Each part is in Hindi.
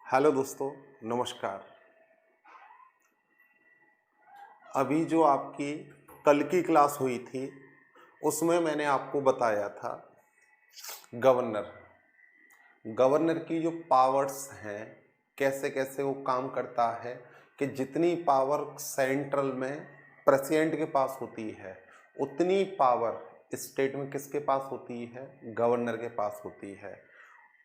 हेलो दोस्तों, नमस्कार। अभी जो आपकी कल की क्लास हुई थी उसमें मैंने आपको बताया था गवर्नर गवर्नर की जो पावर्स हैं, कैसे कैसे वो काम करता है कि जितनी पावर सेंट्रल में प्रेसिडेंट के पास होती है उतनी पावर स्टेट में किसके पास होती है? गवर्नर के पास होती है।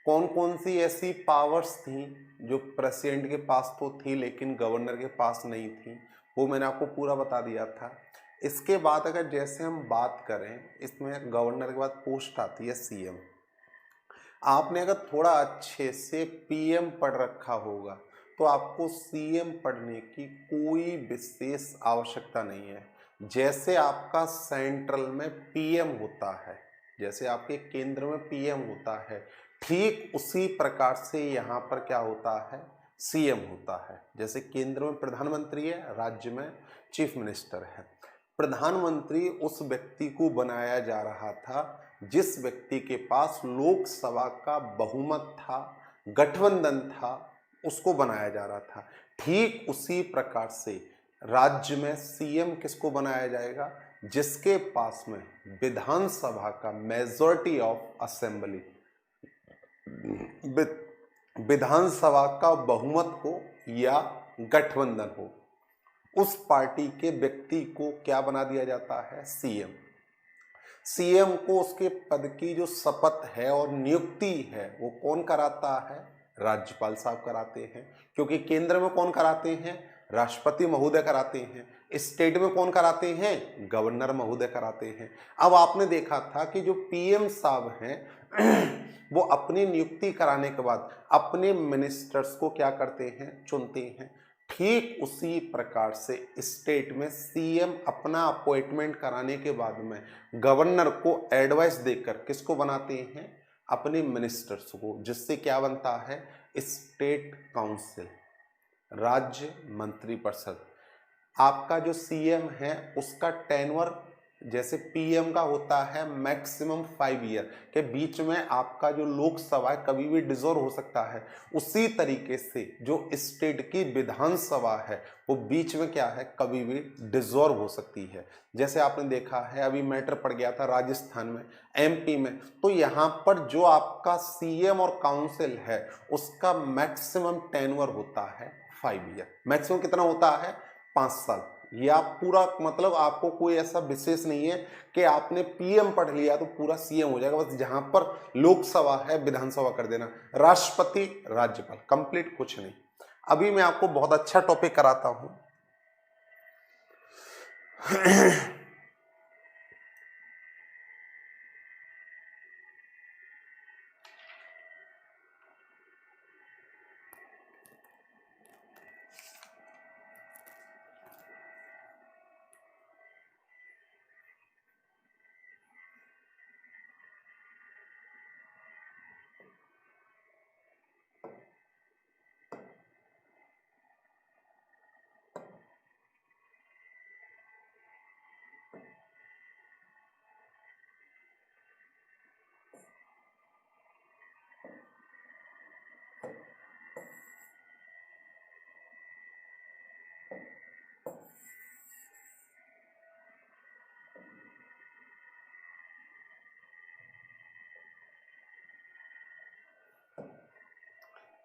कौन कौन सी ऐसी पावर्स थी जो प्रेसिडेंट के पास तो थी लेकिन गवर्नर के पास नहीं थी, वो मैंने आपको पूरा बता दिया था। इसके बाद अगर जैसे हम बात करें, इसमें गवर्नर के बाद पोस्ट आती है सीएम। आपने अगर थोड़ा अच्छे से पीएम पढ़ रखा होगा तो आपको सीएम पढ़ने की कोई विशेष आवश्यकता नहीं है। जैसे आपका सेंट्रल में पीएम होता है, जैसे आपके केंद्र में पीएम होता है, ठीक उसी प्रकार से यहाँ पर क्या होता है? सीएम होता है। जैसे केंद्र में प्रधानमंत्री है, राज्य में चीफ मिनिस्टर है। प्रधानमंत्री उस व्यक्ति को बनाया जा रहा था जिस व्यक्ति के पास लोकसभा का बहुमत था, गठबंधन था, उसको बनाया जा रहा था। ठीक उसी प्रकार से राज्य में सीएम किसको बनाया जाएगा? जिसके पास में विधानसभा का मेजॉरिटी ऑफ असेंबली, विधानसभा का बहुमत हो या गठबंधन हो, उस पार्टी के व्यक्ति को क्या बना दिया जाता है? सीएम। सीएम को उसके पद की जो शपथ है और नियुक्ति है वो कौन कराता है? राज्यपाल साहब कराते हैं। क्योंकि केंद्र में कौन कराते हैं? राष्ट्रपति महोदय कराते हैं। स्टेट में कौन कराते हैं? गवर्नर महोदय कराते हैं। अब आपने देखा था कि जो पीएम साहब हैं वो अपनी नियुक्ति कराने के बाद अपने मिनिस्टर्स को क्या करते हैं? चुनते हैं। ठीक उसी प्रकार से स्टेट में सीएम अपना अपॉइंटमेंट कराने के बाद में गवर्नर को एडवाइस देकर किसको बनाते हैं? अपने मिनिस्टर्स को, जिससे क्या बनता है? स्टेट काउंसिल, राज्य मंत्रिपरिषद। आपका जो सीएम है उसका टेन्योर जैसे पीएम का होता है मैक्सिमम 5 ईयर के बीच में, आपका जो लोकसभा है कभी भी डिसॉल्व हो सकता है। उसी तरीके से जो स्टेट की विधानसभा है वो बीच में क्या है? कभी भी डिसॉल्व हो सकती है। जैसे आपने देखा है अभी मैटर पड़ गया था राजस्थान में, एमपी में, तो यहाँ पर जो आपका सीएम और काउंसिल है उसका मैक्सिमम टेन्योर होता है 5 ईयर। मैक्सिमम कितना होता है? 5 साल। या पूरा मतलब आपको कोई ऐसा विशेष नहीं है कि आपने पीएम पढ़ लिया तो पूरा सीएम हो जाएगा। बस जहां पर लोकसभा है विधानसभा कर देना, राष्ट्रपति राज्यपाल, कंप्लीट कुछ नहीं। अभी मैं आपको बहुत अच्छा टॉपिक कराता हूं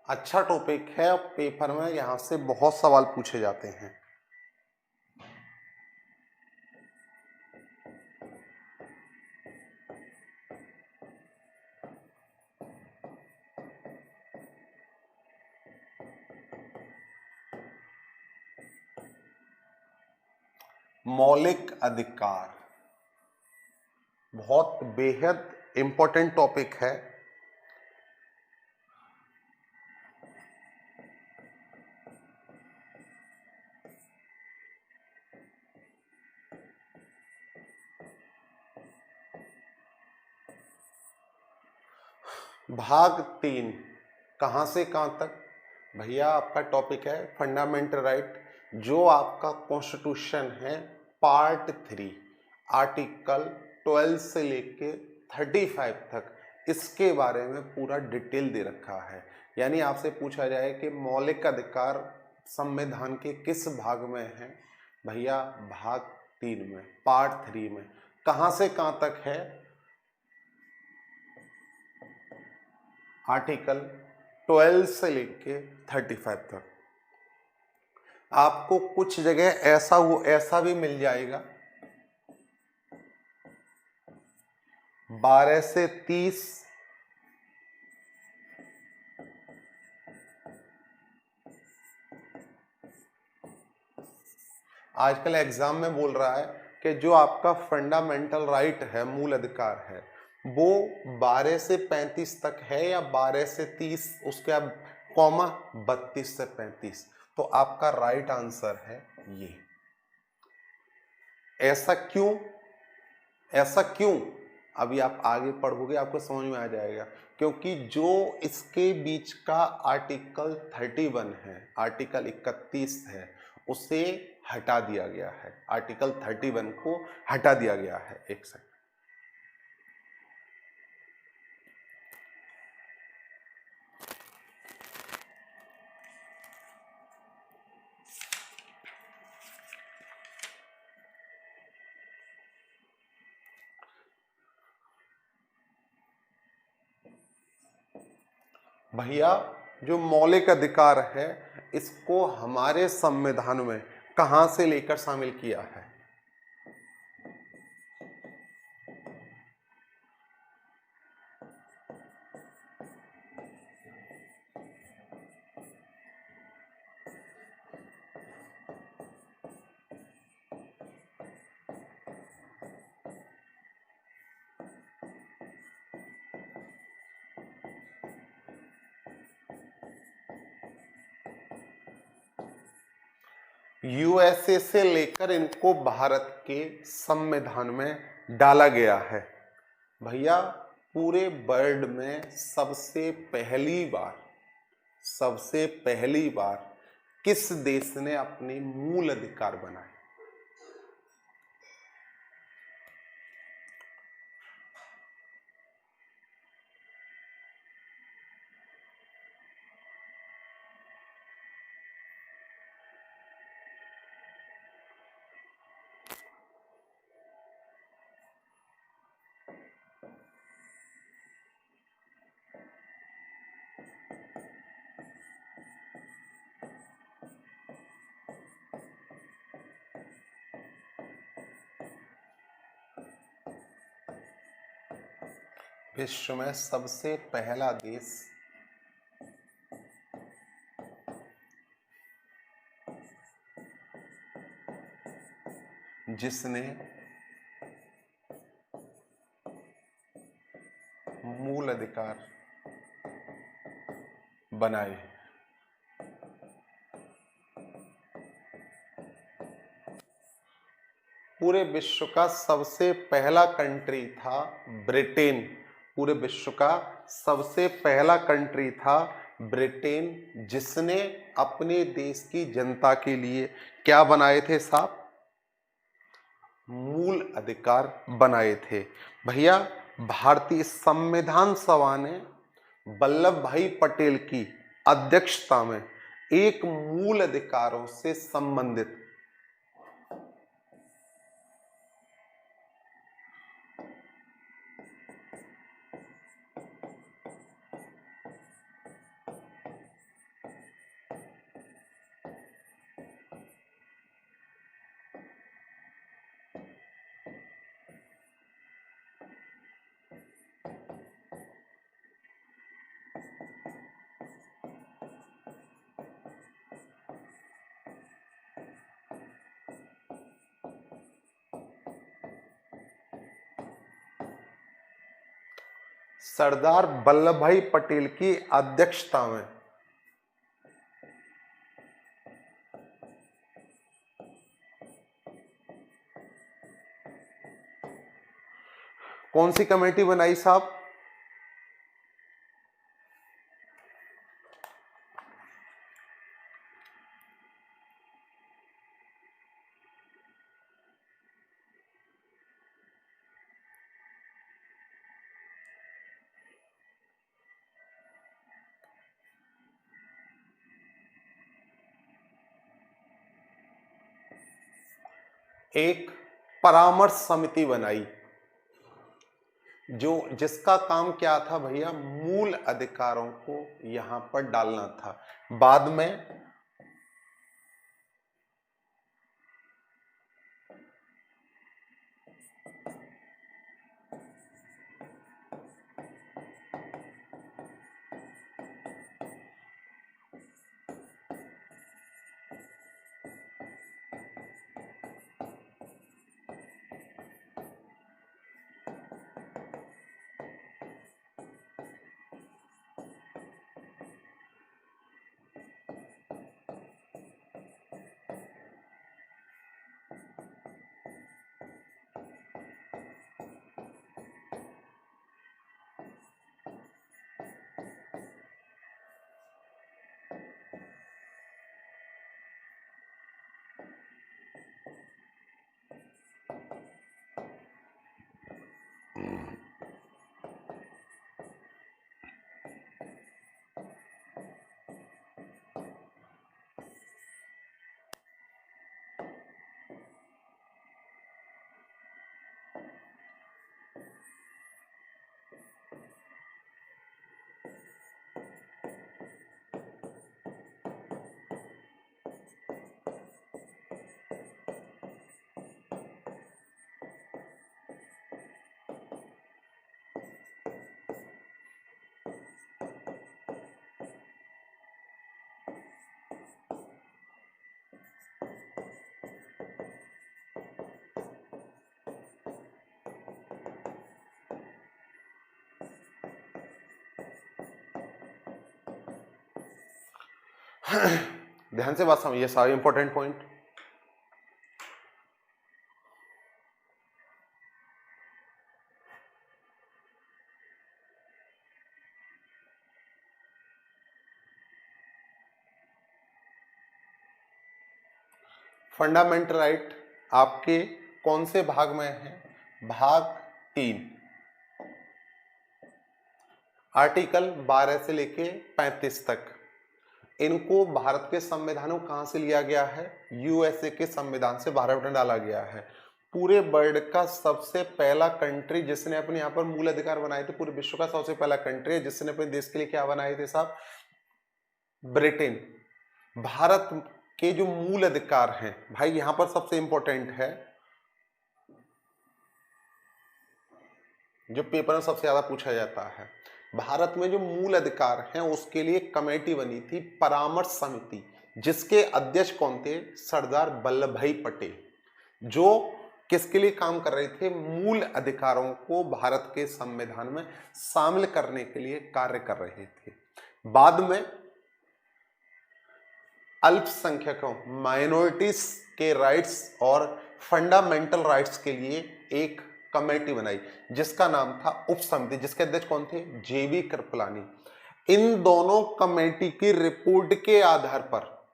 अच्छा टॉपिक है। पेपर में यहां से बहुत सवाल पूछे जाते हैं। मौलिक अधिकार बहुत बेहद इंपॉर्टेंट टॉपिक है। भाग 3 कहां से कहां तक? भैया आपका टॉपिक है फंडामेंटल राइट। जो आपका कॉन्स्टिट्यूशन है पार्ट 3 आर्टिकल 12 से लेके 35 तक इसके बारे में पूरा डिटेल दे रखा है। यानी आपसे पूछा जाए कि मौलिक अधिकार संविधान के किस भाग में है, भैया भाग 3 में, पार्ट 3 में। कहां से कहां तक है? आर्टिकल 12 से लेके 35 तक। आपको कुछ जगह ऐसा भी मिल जाएगा 12 से 30, आजकल एग्जाम में बोल रहा है कि जो आपका फंडामेंटल राइट है, मूल अधिकार है, वो 12 से 35 तक है या 12 से 30, उसके बाद कॉमा 32 से 35। तो आपका राइट आंसर है ये। ऐसा क्यों? ऐसा क्यों? अभी आप आगे पढ़ोगे आपको समझ में आ जाएगा। क्योंकि जो इसके बीच का आर्टिकल 31 है, आर्टिकल 31 है, उसे हटा दिया गया है। आर्टिकल 31 को हटा दिया गया है। एक सेकंड, भैया जो मौलिक अधिकार है इसको हमारे संविधान में कहां से लेकर शामिल किया है? यूएसए से लेकर इनको भारत के संविधान में डाला गया है। भैया पूरे वर्ल्ड में सबसे पहली बार किस देश ने अपने मूल अधिकार बनाए? विश्व में सबसे पहला देश जिसने मूल अधिकार बनाए, पूरे विश्व का सबसे पहला कंट्री था ब्रिटेन। पूरे विश्व का सबसे पहला कंट्री था ब्रिटेन, जिसने अपने देश की जनता के लिए क्या बनाए थे साहब? मूल अधिकार बनाए थे। भैया भारतीय संविधान सभा ने वल्लभ भाई पटेल की अध्यक्षता में एक मूल अधिकारों से संबंधित सरदार वल्लभ भाई पटेल की अध्यक्षता में कौन सी कमेटी बनाई साहब? एक परामर्श समिति बनाई जिसका काम क्या था भैया, मूल अधिकारों को यहां पर डालना था। बाद में ध्यान से बात समझिए, सारे इंपॉर्टेंट पॉइंट। फंडामेंटल राइट आपके कौन से भाग में है? भाग 3, आर्टिकल 12 से लेके 35 तक। इनको भारत के संविधान को कहां से लिया गया है? यूएसए के संविधान से भारत में डाला गया है। पूरे वर्ल्ड का सबसे पहला कंट्री जिसने अपने यहाँ पर मूल अधिकार बनाए थे, पूरे विश्व का सबसे पहला कंट्री जिसने अपने देश के लिए क्या बनाए थे साहब? ब्रिटेन। भारत के जो मूल अधिकार हैं भाई, यहां पर सबसे इंपॉर्टेंट है, जो पेपर में सबसे ज्यादा पूछा जाता है, भारत में जो मूल अधिकार हैं उसके लिए कमेटी बनी थी, परामर्श समिति, जिसके अध्यक्ष कौन थे? सरदार वल्लभ भाई पटेल, जो किसके लिए काम कर रहे थे? मूल अधिकारों को भारत के संविधान में शामिल करने के लिए कार्य कर रहे थे। बाद में अल्पसंख्यकों, माइनॉरिटीज के राइट्स और फंडामेंटल राइट्स के लिए एक कमेटी बनाई जिसका नाम था उप समिति, जिसके अध्यक्ष कौन थे? जेबी कृपलानी। इन दोनों कमेटी की रिपोर्ट के आधार पर,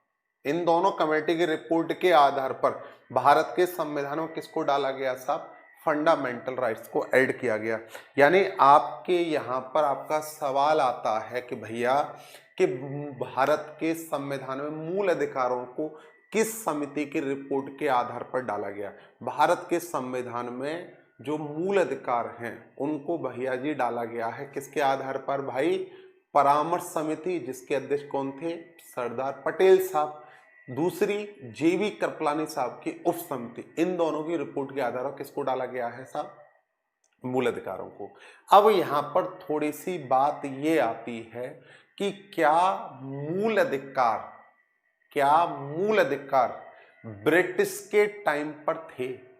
इन दोनों कमेटी की रिपोर्ट के आधार पर भारत के संविधान में किसको डाला गया साहब? फंडामेंटल राइट्स को ऐड किया गया। यानी आपके यहां पर आपका सवाल आता है कि भैया कि भारत के संविधान में मूल अधिकारों को किस समिति की रिपोर्ट के आधार पर डाला गया? भारत के संविधान में जो मूल अधिकार हैं उनको भैया जी डाला गया है किसके आधार पर भाई? परामर्श समिति, जिसके अध्यक्ष कौन थे? सरदार पटेल साहब। दूसरी जेबी कृपलानी साहब की उप समिति। इन दोनों की रिपोर्ट के आधार पर किसको डाला गया है साहब? मूल अधिकारों को। अब यहां पर थोड़ी सी बात ये आती है कि क्या मूल अधिकार ब्रिटिश के टाइम पर थे?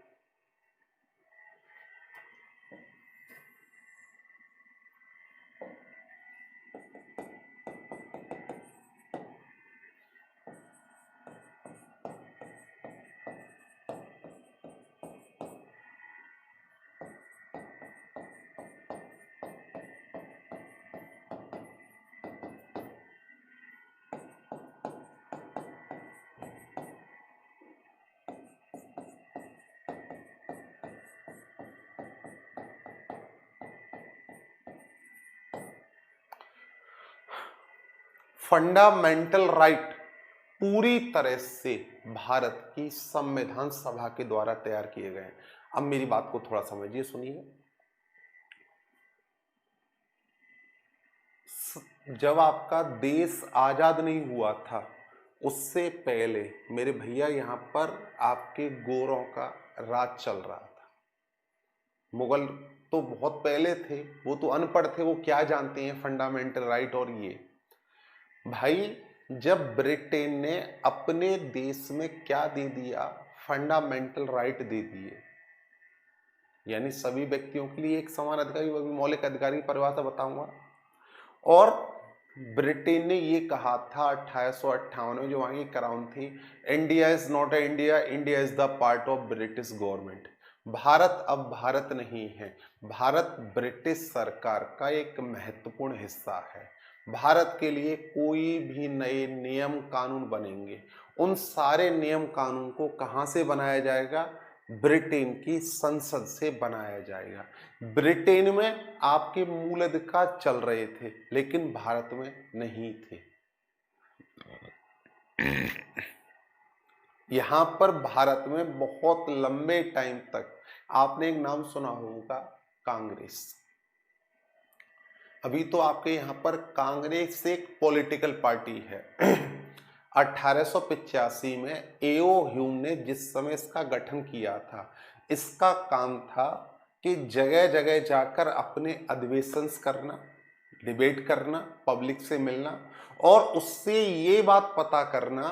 फंडामेंटल राइट पूरी तरह से भारत की संविधान सभा के द्वारा तैयार किए गए हैं। अब मेरी बात को थोड़ा समझिए, सुनिए। जब आपका देश आजाद नहीं हुआ था उससे पहले मेरे भैया यहाँ पर आपके गोरों का राज चल रहा था। मुगल तो बहुत पहले थे, वो तो अनपढ़ थे, वो क्या जानते हैं फंडामेंटल राइट। और ये भाई जब ब्रिटेन ने अपने देश में क्या दे दिया, फंडामेंटल राइट दे दिए, यानी सभी व्यक्तियों के लिए एक समान अधिकार, वो भी मौलिक अधिकार की परिभाषा बताऊंगा। और ब्रिटेन ने ये कहा था 1858 में, जो वहां की क्राउन थी, India is not a India, India is the part of British government. Bharat अब भारत नहीं है, भारत ब्रिटिश सरकार का एक महत्वपूर्ण हिस्सा है। भारत के लिए कोई भी नए नियम कानून बनेंगे, उन सारे नियम कानून को कहां से बनाया जाएगा? ब्रिटेन की संसद से बनाया जाएगा। ब्रिटेन में आपके मूल अधिकार चल रहे थे लेकिन भारत में नहीं थे। यहां पर भारत में बहुत लंबे टाइम तक आपने एक नाम सुना होगा, कांग्रेस। अभी तो आपके यहां पर कांग्रेस एक पॉलिटिकल पार्टी है। 1885 में एओ ह्यूम ने जिस समय इसका गठन किया था, इसका काम था कि जगह जगह जाकर अपने अधिवेशंस करना, डिबेट करना, पब्लिक से मिलना और उससे ये बात पता करना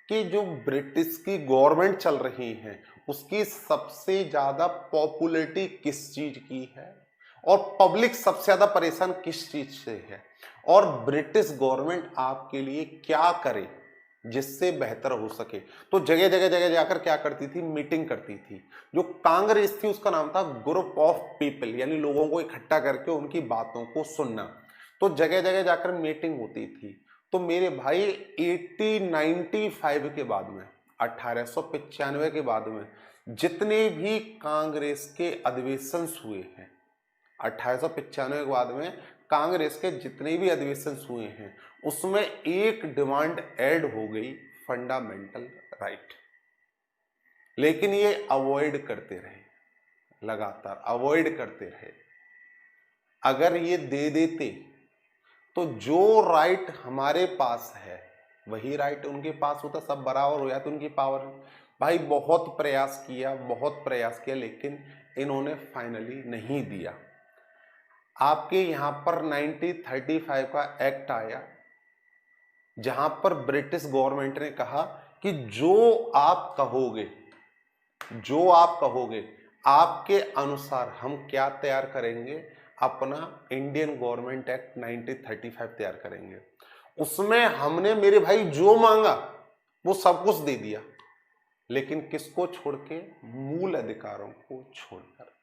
कि जो ब्रिटिश की गवर्नमेंट चल रही है उसकी सबसे ज्यादा पॉपुलैरिटी किस चीज की है और पब्लिक सबसे ज्यादा परेशान किस चीज से है और ब्रिटिश गवर्नमेंट आपके लिए क्या करे जिससे बेहतर हो सके। तो जगह जगह जगह जाकर क्या करती थी? मीटिंग करती थी। जो कांग्रेस थी उसका नाम था ग्रुप ऑफ पीपल, यानी लोगों को इकट्ठा करके उनकी बातों को सुनना। तो जगह जगह जाकर मीटिंग होती थी। तो मेरे भाई 1895 के बाद में, 1895 के बाद में जितने भी कांग्रेस के अधिवेशन हुए हैं, 1895 के बाद में कांग्रेस के जितने भी अधिवेशन हुए हैं उसमें एक डिमांड ऐड हो गई, फंडामेंटल राइट। लेकिन ये अवॉइड करते रहे, लगातार अवॉइड करते रहे। अगर ये दे देते तो जो राइट हमारे पास है वही राइट उनके पास होता, सब बराबर हो जाते उनकी पावर। भाई बहुत प्रयास किया, बहुत प्रयास किया, लेकिन इन्होंने फाइनली नहीं दिया। आपके यहां पर 1935 का एक्ट आया जहां पर ब्रिटिश गवर्नमेंट ने कहा कि जो आप कहोगे, जो आप कहोगे आपके अनुसार हम क्या तैयार करेंगे, अपना इंडियन गवर्नमेंट एक्ट 1935 तैयार करेंगे। उसमें हमने मेरे भाई जो मांगा वो सब कुछ दे दिया, लेकिन किसको छोड़ के? मूल अधिकारों को छोड़कर।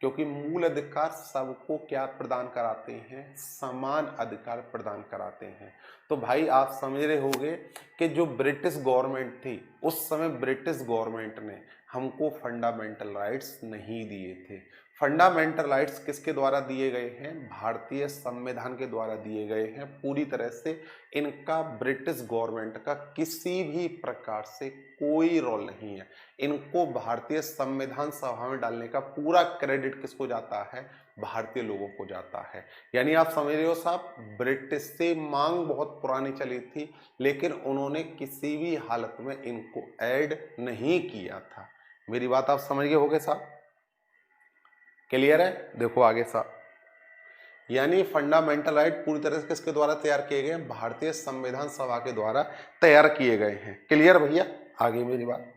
क्योंकि मूल अधिकार सबको क्या प्रदान कराते हैं? समान अधिकार प्रदान कराते हैं। तो भाई आप समझ रहे होंगे कि जो ब्रिटिश गवर्नमेंट थी उस समय ब्रिटिश गवर्नमेंट ने हमको फंडामेंटल राइट्स नहीं दिए थे। फंडामेंटल राइट्स किसके द्वारा दिए गए हैं? भारतीय संविधान के द्वारा दिए गए हैं। पूरी तरह से इनका ब्रिटिश गवर्नमेंट का किसी भी प्रकार से कोई रोल नहीं है। इनको भारतीय संविधान सभा में डालने का पूरा क्रेडिट किसको जाता है? भारतीय लोगों को जाता है। यानी आप समझ रहे हो साहब, ब्रिटिश से मांग बहुत पुरानी चली थी लेकिन उन्होंने किसी भी हालत में इनको ऐड नहीं किया था। मेरी बात आप समझ गए होगे साहब? क्लियर है? देखो आगे साहब, यानी फंडामेंटल राइट पूरी तरह से किसके द्वारा तैयार किए गए हैं? भारतीय संविधान सभा के द्वारा तैयार किए गए हैं। क्लियर भैया? आगे मेरी बात,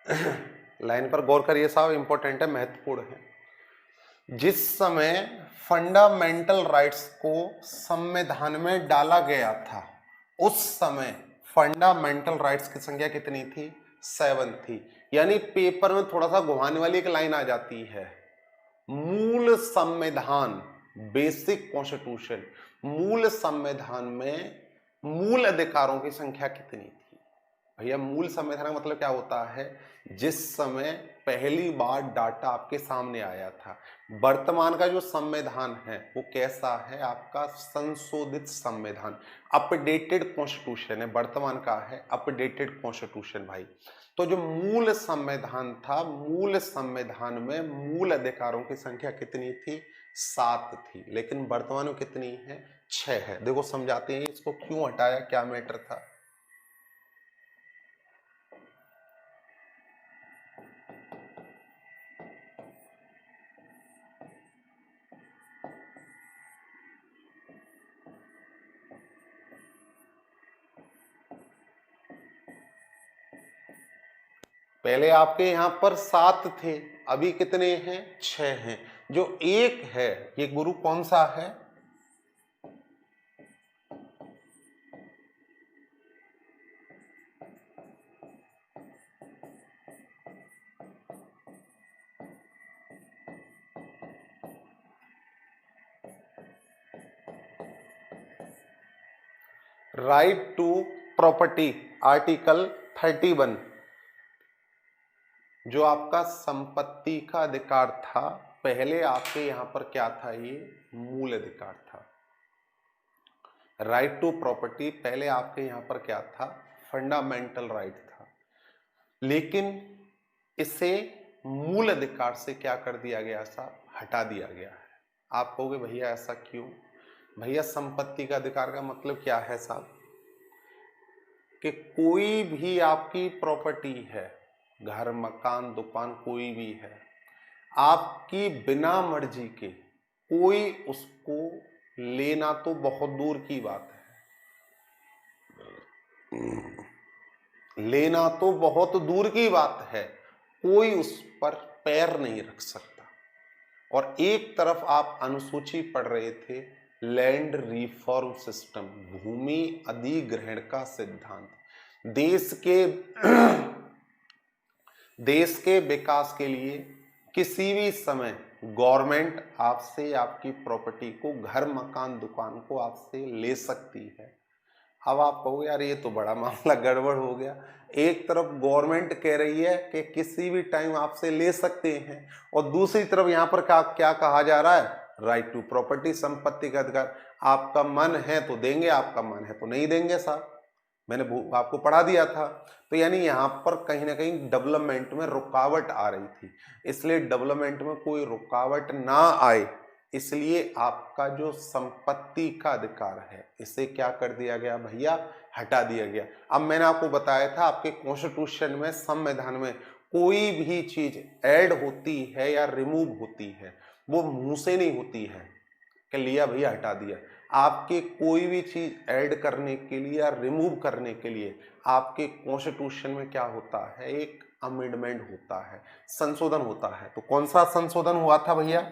लाइन पर गौर करिए साहब, इंपॉर्टेंट है, महत्वपूर्ण है। जिस समय फंडामेंटल राइट्स को संविधान में डाला गया था, उस समय फंडामेंटल राइट्स की संख्या कितनी थी? 7 थी। यानी पेपर में थोड़ा सा घुमाने वाली एक लाइन आ जाती है, मूल संविधान, बेसिक कॉन्स्टिट्यूशन, मूल संविधान में मूल अधिकारों की संख्या कितनी थी? भैया मूल संविधान का मतलब क्या होता है? जिस समय पहली बार डाटा आपके सामने आया था। वर्तमान का जो संविधान है वो कैसा है? आपका संशोधित संविधान, अपडेटेड कॉन्स्टिट्यूशन है, वर्तमान का है अपडेटेड कॉन्स्टिट्यूशन भाई। तो जो मूल संविधान था, मूल संविधान में मूल अधिकारों की संख्या कितनी थी? 7 थी, लेकिन वर्तमान में कितनी है? 6 है। देखो समझाते हैं इसको क्यों हटाया, क्या मैटर था। पहले आपके यहां पर 7 थे, अभी कितने हैं? 6 हैं। जो एक है ये गुरु कौन सा है? राइट टू प्रॉपर्टी, आर्टिकल 31, जो आपका संपत्ति का अधिकार था। पहले आपके यहां पर क्या था? ये मूल अधिकार था। राइट टू प्रॉपर्टी पहले आपके यहां पर क्या था? फंडामेंटल राइट था, लेकिन इसे मूल अधिकार से क्या कर दिया गया साहब? हटा दिया गया है। आप कहोगे भैया ऐसा क्यों? भैया संपत्ति का अधिकार का मतलब क्या है साहब? कि कोई भी आपकी प्रॉपर्टी है, घर मकान दुकान कोई भी है, आपकी बिना मर्जी के कोई उसको लेना तो बहुत दूर की बात है, लेना तो बहुत दूर की बात है, कोई उस पर पैर नहीं रख सकता। और एक तरफ आप अनुसूची पढ़ रहे थे, लैंड रिफॉर्म सिस्टम, भूमि अधिग्रहण का सिद्धांत। देश के विकास के लिए किसी भी समय गवर्नमेंट आपसे आपकी प्रॉपर्टी को, घर मकान दुकान को आपसे ले सकती है। अब आप कहोगे यार ये तो बड़ा मामला गड़बड़ हो गया। एक तरफ गवर्नमेंट कह रही है कि किसी भी टाइम आपसे ले सकते हैं, और दूसरी तरफ यहां पर क्या कहा जा रहा है? राइट टू प्रॉपर्टी, संपत्ति का अधिकार। आपका मन है तो देंगे, आपका मन है तो नहीं देंगे साहब, मैंने आपको पढ़ा दिया था। तो यानी यहां पर कहीं ना कहीं डेवलपमेंट में रुकावट आ रही थी, इसलिए डेवलपमेंट में कोई रुकावट ना आए, इसलिए आपका जो संपत्ति का अधिकार है इसे क्या कर दिया गया भैया? हटा दिया गया। अब मैंने आपको बताया था आपके कॉन्स्टिट्यूशन में, संविधान में कोई भी चीज ऐड होती है या रिमूव होती है, वो मुंह से नहीं होती है कि लिया भैया हटा दिया। आपके कोई भी चीज ऐड करने के लिए या रिमूव करने के लिए आपके कॉन्स्टिट्यूशन में क्या होता है? एक अमेंडमेंट होता है, संशोधन होता है। तो कौन सा संशोधन हुआ था भैया?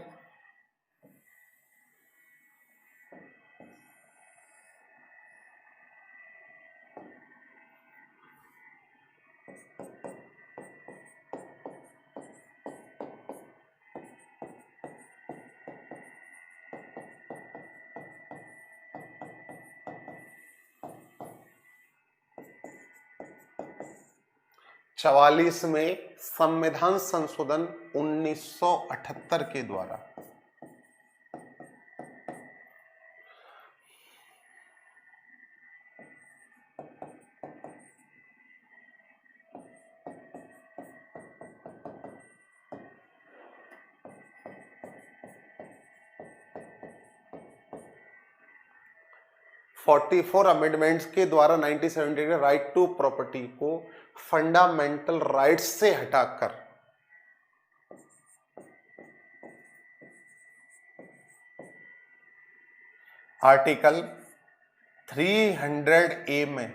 चवालीस में संविधान संशोधन 1978 के द्वारा। फोर्टी 44 अमेंडमेंट्स के द्वारा 1970 के राइट टू प्रॉपर्टी को फंडामेंटल राइट्स से हटाकर आर्टिकल 300A में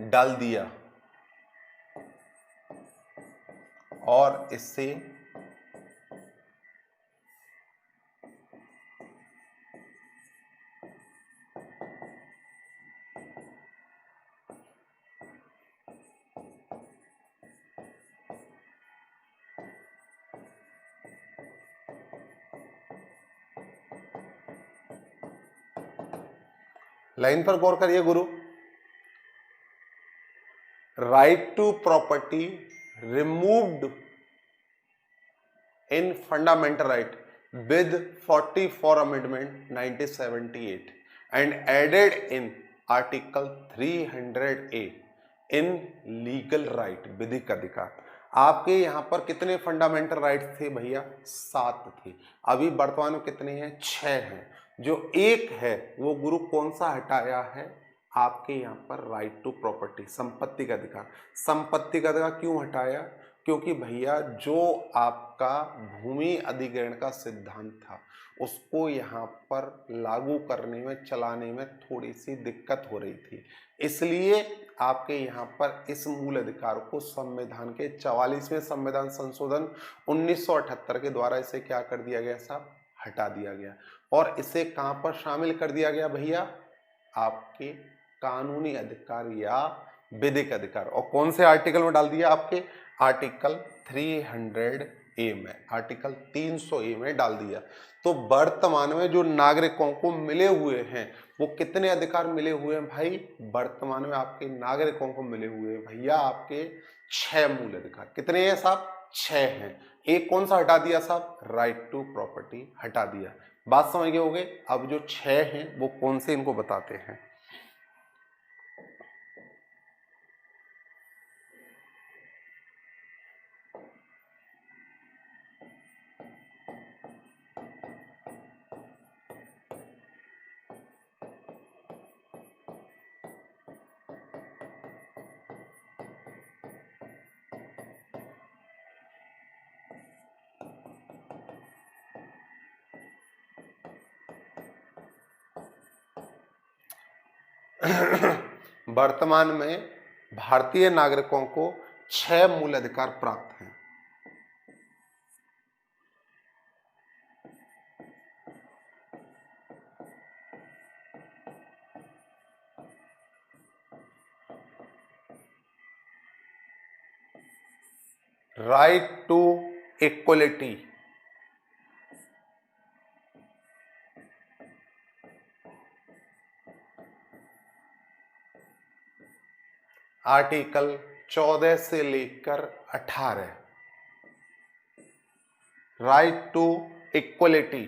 डाल दिया और इससे लाइन पर गौर करिए गुरु। Right to property removed in fundamental right with 44 amendment 1978 and added in article 300A in legal right विधिक अधिकार। आपके यहां पर कितने फंडामेंटल राइट्स थे भैया? 7 थे। अभी वर्तमान में कितने हैं? 6 हैं। जो एक है वो गुरु कौन सा हटाया है? आपके यहाँ पर राइट टू प्रॉपर्टी, संपत्ति का अधिकार। संपत्ति का अधिकार क्यों हटाया? क्योंकि भैया जो आपका भूमि अधिग्रहण का सिद्धांत था उसको यहाँ पर लागू करने में, चलाने में थोड़ी सी दिक्कत हो रही थी, इसलिए आपके यहाँ पर इस मूल अधिकार को संविधान के 44वें संविधान संशोधन 1978 के द्वारा इसे क्या कर दिया गया साहब? हटा दिया गया। और इसे कहाँ पर शामिल कर दिया गया भैया? आपके कानूनी अधिकार या विधिक अधिकार। और कौन से आर्टिकल में डाल दिया? आपके आर्टिकल 300A में, आर्टिकल 300A में डाल दिया। तो वर्तमान में जो नागरिकों को मिले हुए हैं वो कितने अधिकार मिले हुए हैं भाई? वर्तमान में आपके नागरिकों को मिले हुए हैं भैया आपके 6 मूल अधिकार। कितने हैं साहब? 6 हैं। एक कौन सा हटा दिया साहब? राइट टू प्रॉपर्टी हटा दिया। बात समझ गए होगे? अब जो 6 हैं वो कौन से, इनको बताते हैं। वर्तमान में भारतीय नागरिकों को 6 मूल अधिकार प्राप्त हैं। राइट टू इक्वलिटी, आर्टिकल 14 से लेकर 18। Right to equality,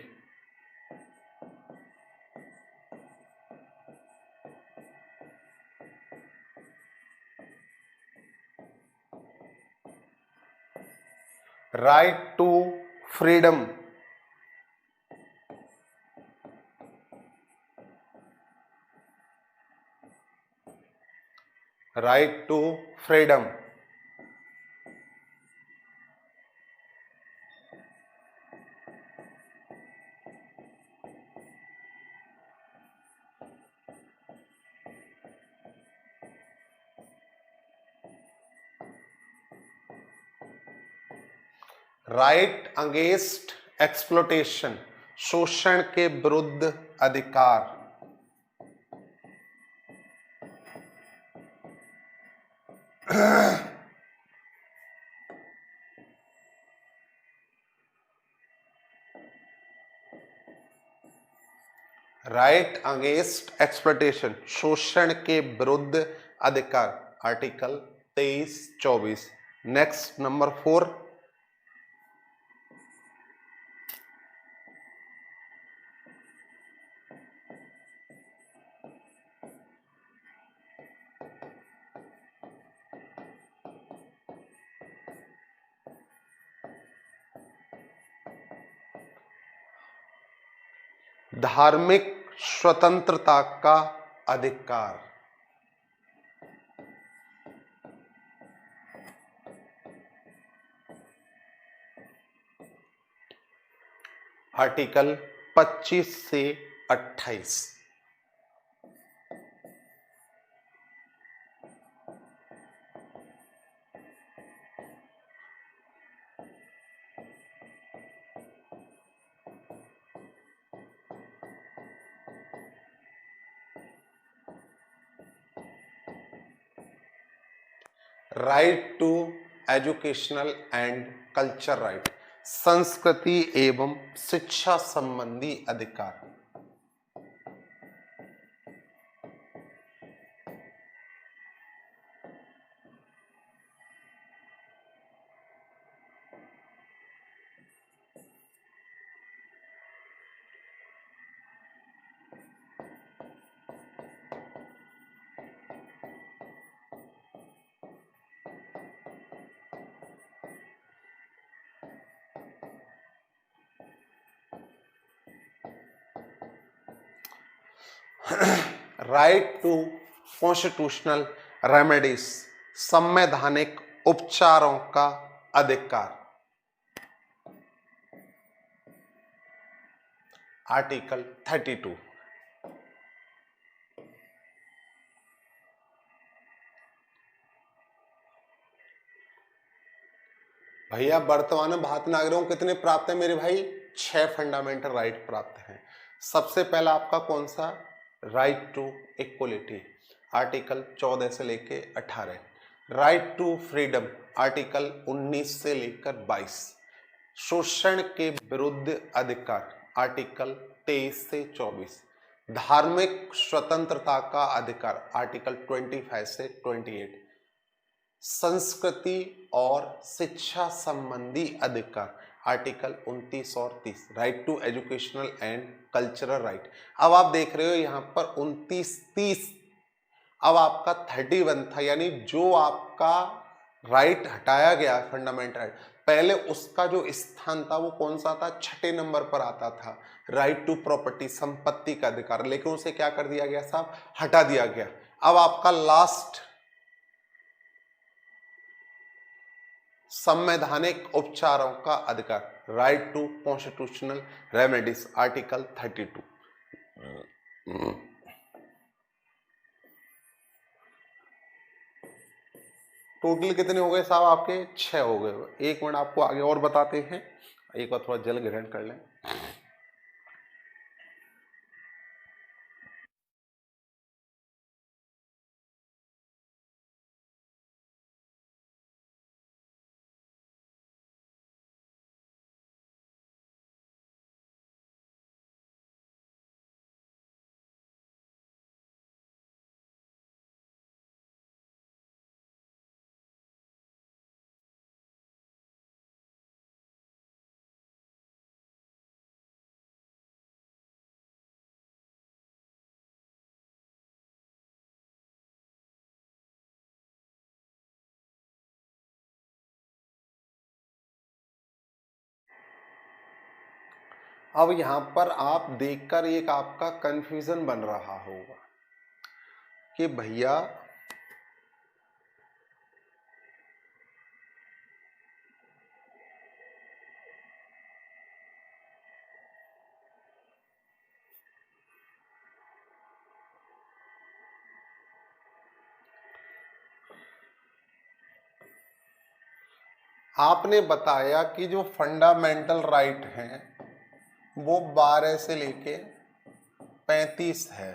right to freedom, right to freedom, right against exploitation, शोषण के विरुद्ध अधिकार, राइट अगेंस्ट एक्सप्लोटेशन, शोषण के विरुद्ध अधिकार, आर्टिकल 23-24। नेक्स्ट नंबर 4, धार्मिक स्वतंत्रता का अधिकार, आर्टिकल 25 से 28। Right to educational and culture right, संस्कृति एवं शिक्षा संबंधी अधिकार। राइट टू कॉन्स्टिट्यूशनल रेमेडीज, संवैधानिक उपचारों का अधिकार। आर्टिकल 32। भैया वर्तमान में भारतीय नागरिकों को कितने प्राप्त है मेरे भाई? 6 फंडामेंटल राइट प्राप्त हैं। सबसे पहला आपका कौन सा? राइट टू इक्वलिटी, आर्टिकल 14 से लेके 18। राइट टू फ्रीडम, आर्टिकल 19 से लेकर 22। शोषण के विरुद्ध अधिकार, आर्टिकल 23 से 24। धार्मिक स्वतंत्रता का अधिकार, आर्टिकल 25 से 28। संस्कृति और शिक्षा संबंधी अधिकार, आर्टिकल 29 और 30। Right to educational and cultural right. अब आप देख रहे हो यहां पर 29, 30, अब आपका 31 था, यानी जो आपका राइट हटाया गया फंडामेंटल राइट, पहले उसका जो स्थान था वो कौन सा था? 6 नंबर पर आता था, राइट टू प्रॉपर्टी, संपत्ति का अधिकार, लेकिन उसे क्या कर दिया गया साहब? हटा दिया गया। अब आपका लास्ट संवैधानिक उपचारों का अधिकार, right to constitutional remedies, article 32। Total कितने हो गए साहब आपके? 6 हो गए। 1 मिनट आपको आगे और बताते हैं, एक बार थोड़ा जल ग्रहण कर लें। अब यहां पर आप देखकर एक आपका कंफ्यूजन बन रहा होगा कि भैया आपने बताया कि जो फंडामेंटल राइट हैं वो 12 से लेके 35 है।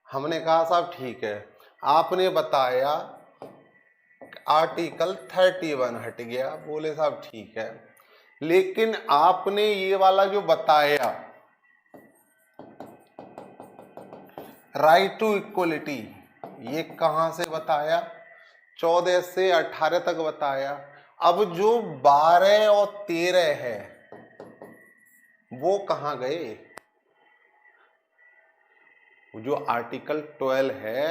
हमने कहा साहब ठीक है। आपने बताया आर्टिकल 31 हट गया, बोले साहब ठीक है, लेकिन आपने ये वाला जो बताया राइट टू इक्वलिटी, ये कहां से बताया? 14 से 18 तक बताया। अब जो 12 और 13 है वो कहां गए? जो आर्टिकल 12 है,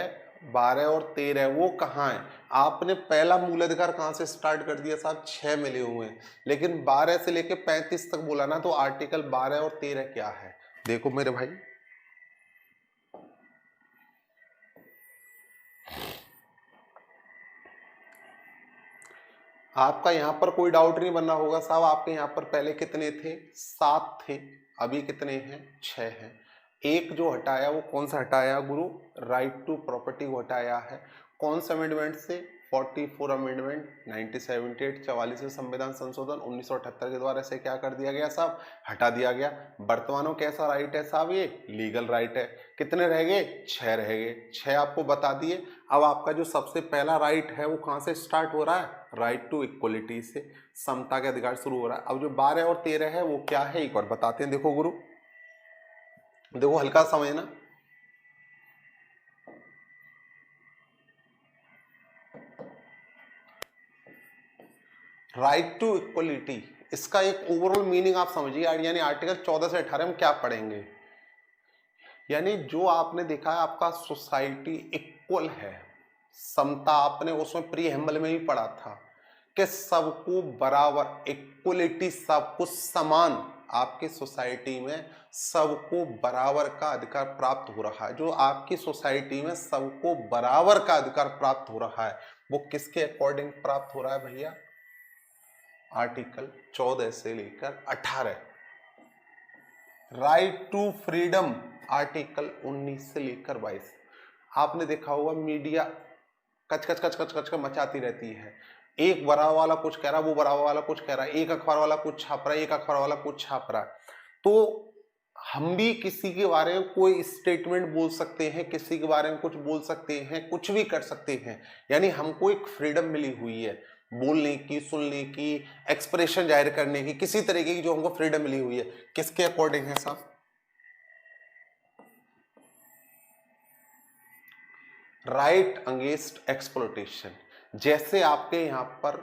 12 और 13 वो कहाँ है? आपने पहला मूलाधिकार कहां से स्टार्ट कर दिया साहब? 6 मिले हुए हैं, लेकिन 12 से लेके 35 तक बोला ना, तो आर्टिकल 12 और 13 क्या है? देखो मेरे भाई, आपका यहां पर कोई डाउट नहीं बनना होगा साहब। आपके यहां पर पहले कितने थे? 7 थे, अभी कितने हैं? 6 हैं। एक जो हटाया वो कौन सा हटाया गुरु? राइट टू प्रॉपर्टी को हटाया है। कौन से अमेंडमेंट से? 44 अमेंडमेंट 1978, 44वें संविधान संशोधन 1978 के द्वारा इसे क्या कर दिया गया साहब, हटा दिया गया। वर्तमान में कैसा राइट है साहब, ये लीगल राइट है। कितने रह गए, 6 रह गए, 6 आपको बता दिए। अब आपका जो सबसे पहला राइट है वो कहाँ से स्टार्ट हो रहा है, राइट टू इक्वलिटी से, समता के अधिकार शुरू हो रहा है। अब जो 12 और 13 है वो क्या है, एक बार बताते हैं। देखो गुरु, देखो हल्का समझना, राइट टू इक्वलिटी, इसका एक ओवरऑल मीनिंग आप समझिए, यानी आर्टिकल 14 से 18 में क्या पढ़ेंगे, यानी जो आपने देखा है आपका सोसाइटी इक्वल है, समता, आपने उसमें प्रीएम्बल में भी पढ़ा था कि सबको बराबर, इक्वलिटी, सब कुछ समान, आपकी सोसाइटी में सबको बराबर का अधिकार प्राप्त हो रहा है। जो आपकी सोसाइटी में सबको बराबर का अधिकार प्राप्त हो रहा है वो किसके अकॉर्डिंग प्राप्त हो रहा है भैया, आर्टिकल 14 से लेकर 18। राइट टू फ्रीडम आर्टिकल 19 से लेकर 22। आपने देखा होगा मीडिया कच कच कच कच कच मचाती रहती है, एक बराबर वाला कुछ कह रहा है, वो बराबर वाला कुछ कह रहा है, एक अखबार वाला कुछ छाप रहा है, एक अखबार वाला कुछ छाप रहा है। तो हम भी किसी के बारे में कोई स्टेटमेंट बोल सकते हैं, किसी के बारे में कुछ बोल सकते हैं, कुछ भी कर सकते हैं, यानी हमको एक फ्रीडम मिली हुई है बोलने की, सुनने की, एक्सप्रेशन जाहिर करने की, किसी तरीके की जो हमको फ्रीडम मिली हुई है, किसके अकॉर्डिंग है साहब, राइट अगेंस्ट एक्सप्लॉइटेशन। जैसे आपके यहाँ पर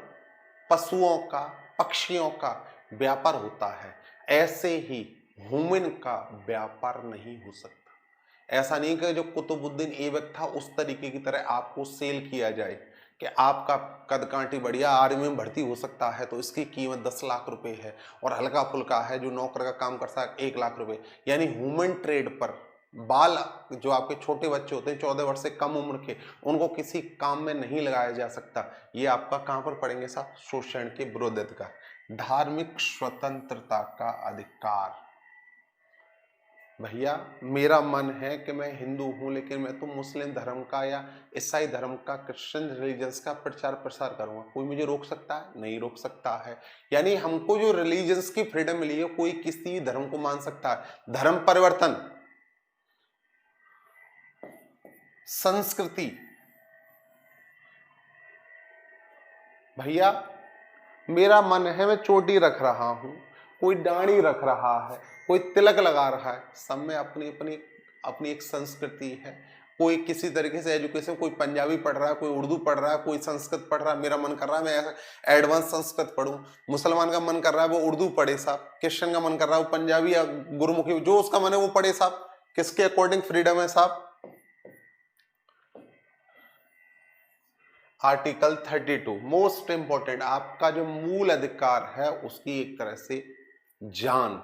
पशुओं का, पक्षियों का व्यापार होता है, ऐसे ही ह्यूमन का व्यापार नहीं हो सकता। ऐसा नहीं कि जो कुतुबुद्दीन ऐबक था उस तरीके की तरह आपको सेल किया जाए कि आपका कद कांटी बढ़िया, आर्मी में भर्ती हो सकता है तो इसकी कीमत 10 लाख रुपए है, और हल्का फुल्का है जो नौकर का काम कर सकता है 1 लाख रुपए। यानी ह्यूमन ट्रेड पर बाल, जो आपके छोटे बच्चे होते हैं 14 वर्ष से कम उम्र के, उनको किसी काम में नहीं लगाया जा सकता। ये आपका कहां पर पढ़ेंगे साहब, शोषण के विरुद्ध अधिकार, धार्मिक स्वतंत्रता का अधिकार। भैया मेरा मन है कि मैं हिंदू हूं लेकिन मैं तो मुस्लिम धर्म का या ईसाई धर्म का, क्रिश्चियन रिलीजन्स का प्रचार प्रसार करूंगा, कोई मुझे रोक सकता है, नहीं रोक सकता है। यानी हमको जो रिलीजन्स की फ्रीडम मिली है, कोई किसी धर्म को मान सकता है। धर्म परिवर्तन, संस्कृति, भैया मेरा मन है मैं चोटी रख रहा हूं, कोई दाढ़ी रख रहा है, कोई तिलक लगा रहा है, सब में अपनी अपनी अपनी एक संस्कृति है। कोई किसी तरीके से एजुकेशन, कोई पंजाबी पढ़ रहा है, कोई उर्दू पढ़ रहा है, कोई संस्कृत पढ़ रहा है। मेरा मन कर रहा है मैं एडवांस संस्कृत पढ़ूं, मुसलमान का मन कर रहा है वो उर्दू पढ़े साहब, क्रिश्चियन का मन कर रहा है वो पंजाबी या गुरुमुखी, जो उसका मन है वो पढ़े साहब। किसके अकॉर्डिंग फ्रीडम है साहब, आर्टिकल 32। मोस्ट इंपॉर्टेंट, आपका जो मूल अधिकार है उसकी एक तरह से जान,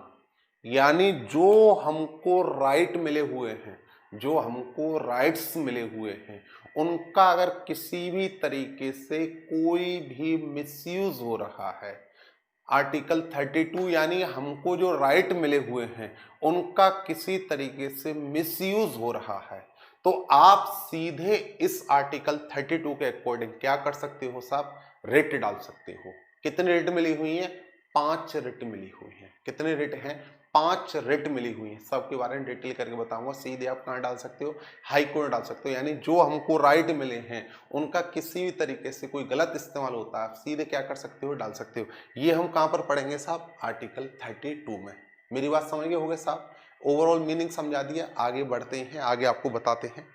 यानी जो हमको राइट मिले हुए हैं, जो हमको राइट्स मिले हुए हैं, उनका अगर किसी भी तरीके से कोई भी मिसयूज हो रहा है, आर्टिकल 32, यानी हमको जो राइट मिले हुए हैं उनका किसी तरीके से मिसयूज हो रहा है, तो आप सीधे इस आर्टिकल 32 के अकॉर्डिंग क्या कर सकते हो साहब, रिट डाल सकते हो। कितनी रिट मिली हुई है, 5 रिट मिली हुई है। कितने रिट हैं, 5 रिट मिली हुई है। सबके बारे में डिटेल करके बताऊंगा। सीधे आप कहां डाल सकते हो, हाई कोर्ट डाल सकते हो। यानी जो हमको राइट मिले हैं उनका किसी भी तरीके से कोई गलत इस्तेमाल होता है, आप सीधे क्या कर सकते हो, डाल सकते हो। ये हम कहां पर पढ़ेंगे साहब, आर्टिकल 32 में। मेरी बात समझ गए होगे साहब, ओवरऑल मीनिंग समझा दिया। आगे बढ़ते हैं, आगे आपको बताते हैं।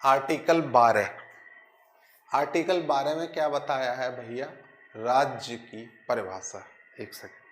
आर्टिकल 12, आर्टिकल 12 में क्या बताया है भैया? राज्य की परिभाषा। एक सेकंड।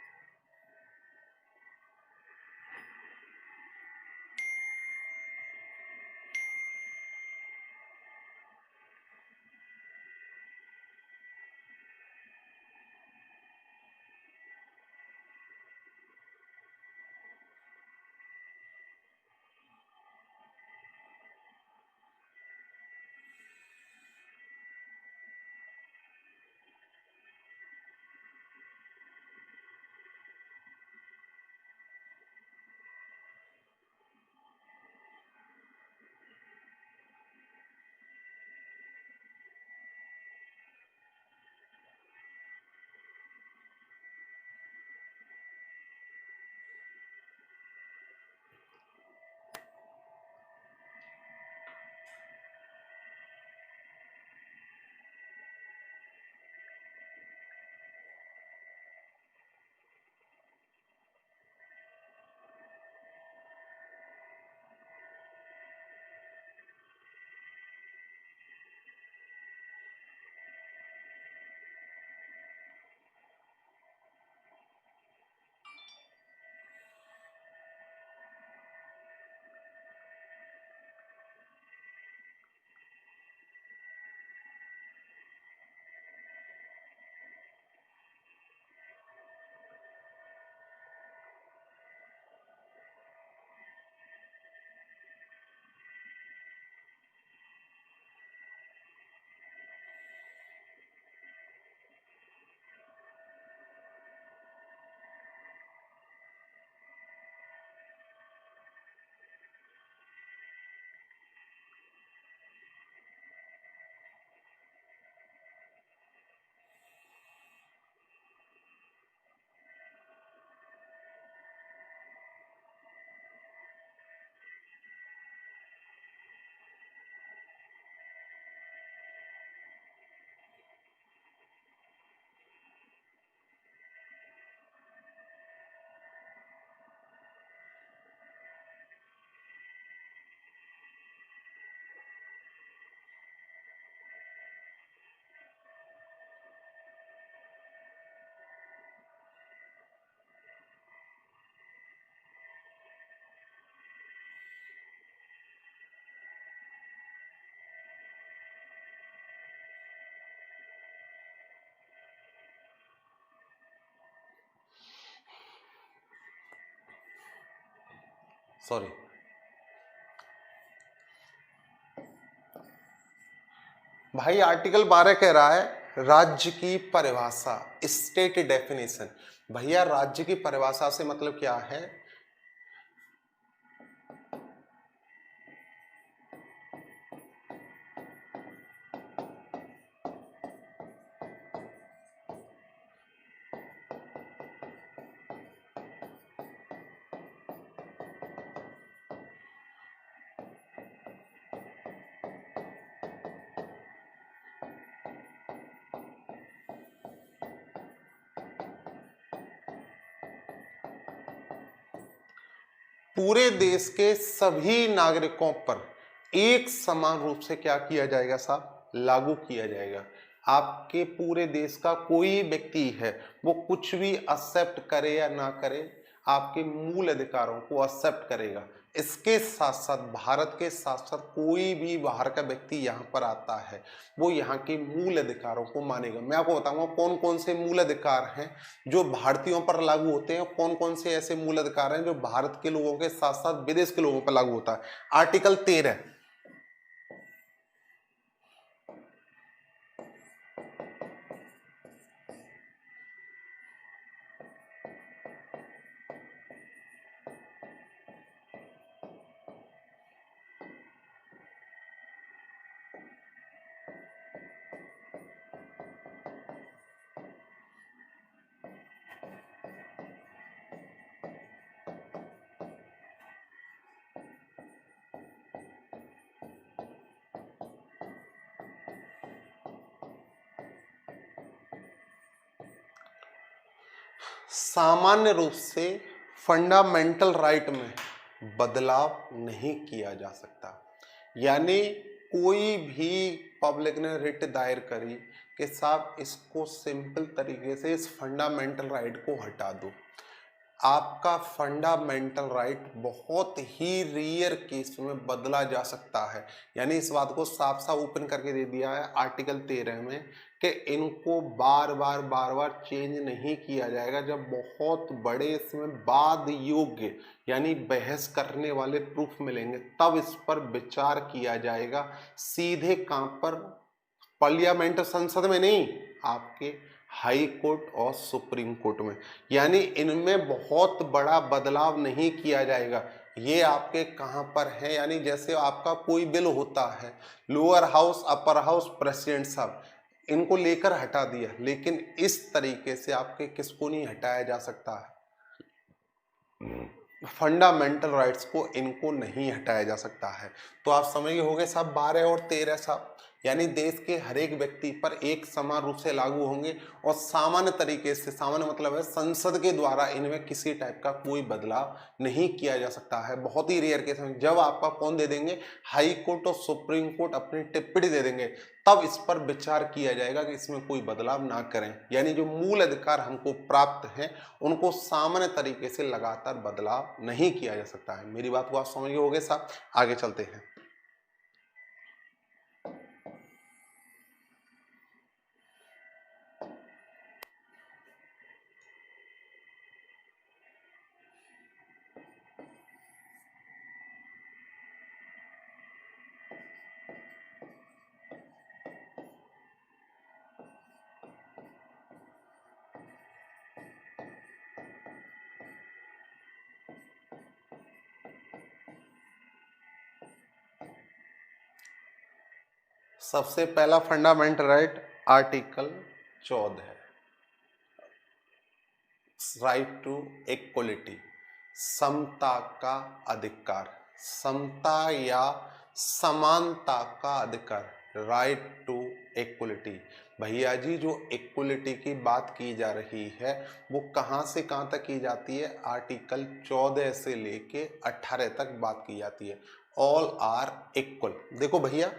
सॉरी, भाई आर्टिकल 12 कह रहा है राज्य की परिभाषा, स्टेट डेफिनेशन। भैया राज्य की परिभाषा से मतलब क्या है? पूरे देश के सभी नागरिकों पर एक समान रूप से क्या किया जाएगा साहब? लागू किया जाएगा। आपके पूरे देश का कोई व्यक्ति है, वो कुछ भी एक्सेप्ट करे या ना करे, आपके मूल अधिकारों को एक्सेप्ट करेगा। इसके साथ साथ भारत के साथ साथ कोई भी बाहर का व्यक्ति यहाँ पर आता है, वो यहाँ के मूल अधिकारों को मानेगा। मैं आपको बताऊंगा कौन कौन से मूल अधिकार हैं जो भारतीयों पर लागू होते हैं, कौन कौन से ऐसे मूल अधिकार हैं जो भारत के लोगों के साथ साथ विदेश के लोगों पर लागू होता है। आर्टिकल 13, सामान्य रूप से फंडामेंटल राइट में बदलाव नहीं किया जा सकता। यानी कोई भी पब्लिक ने रिट दायर करी कि साहब इसको सिंपल तरीके से इस फंडामेंटल राइट को हटा दो, आपका फंडामेंटल राइट बहुत ही रेयर केस में बदला जा सकता है। यानी इस बात को साफ साफ ओपन करके दे दिया है आर्टिकल 13 में कि इनको बार बार चेंज नहीं किया जाएगा। जब बहुत बड़े इसमें बाद योग्य यानी बहस करने वाले प्रूफ मिलेंगे तब इस पर विचार किया जाएगा। सीधे कहां पर? पार्लियामेंट, संसद में नहीं, आपके हाई कोर्ट और सुप्रीम कोर्ट में। यानी इनमें बहुत बड़ा बदलाव नहीं किया जाएगा। ये आपके कहां पर है? यानी जैसे आपका कोई बिल होता है, lower house, upper house, president साहब इनको लेकर हटा दिया, लेकिन इस तरीके से आपके किसको नहीं हटाया जा सकता है? फंडामेंटल राइट्स को इनको नहीं हटाया जा सकता है। तो आप समझ गए होंगे साहब 12 और 13 साहब, यानी देश के हर एक व्यक्ति पर एक समान रूप से लागू होंगे और सामान्य तरीके से, सामान्य मतलब है संसद के द्वारा इनमें किसी टाइप का कोई बदलाव नहीं किया जा सकता है। बहुत ही रेयर केस में जब आपका कौन दे देंगे, हाई कोर्ट और सुप्रीम कोर्ट अपनी टिप्पणी दे देंगे, तब इस पर विचार किया जाएगा कि इसमें कोई बदलाव ना करें। यानी जो मूल अधिकार हमको प्राप्त हैं उनको सामान्य तरीके से लगातार बदलाव नहीं किया जा सकता है। मेरी बात को आप समझ गए होंगे साहब। आगे चलते हैं। सबसे पहला फंडामेंटल राइट आर्टिकल 14 है, राइट टू इक्वलिटी, समता का अधिकार, समता या समानता का अधिकार, राइट टू इक्वलिटी। भैया जी जो इक्वलिटी की बात की जा रही है वो कहां से कहां तक की जाती है? आर्टिकल 14 से लेके 18 तक बात की जाती है। All are equal. देखो भैया,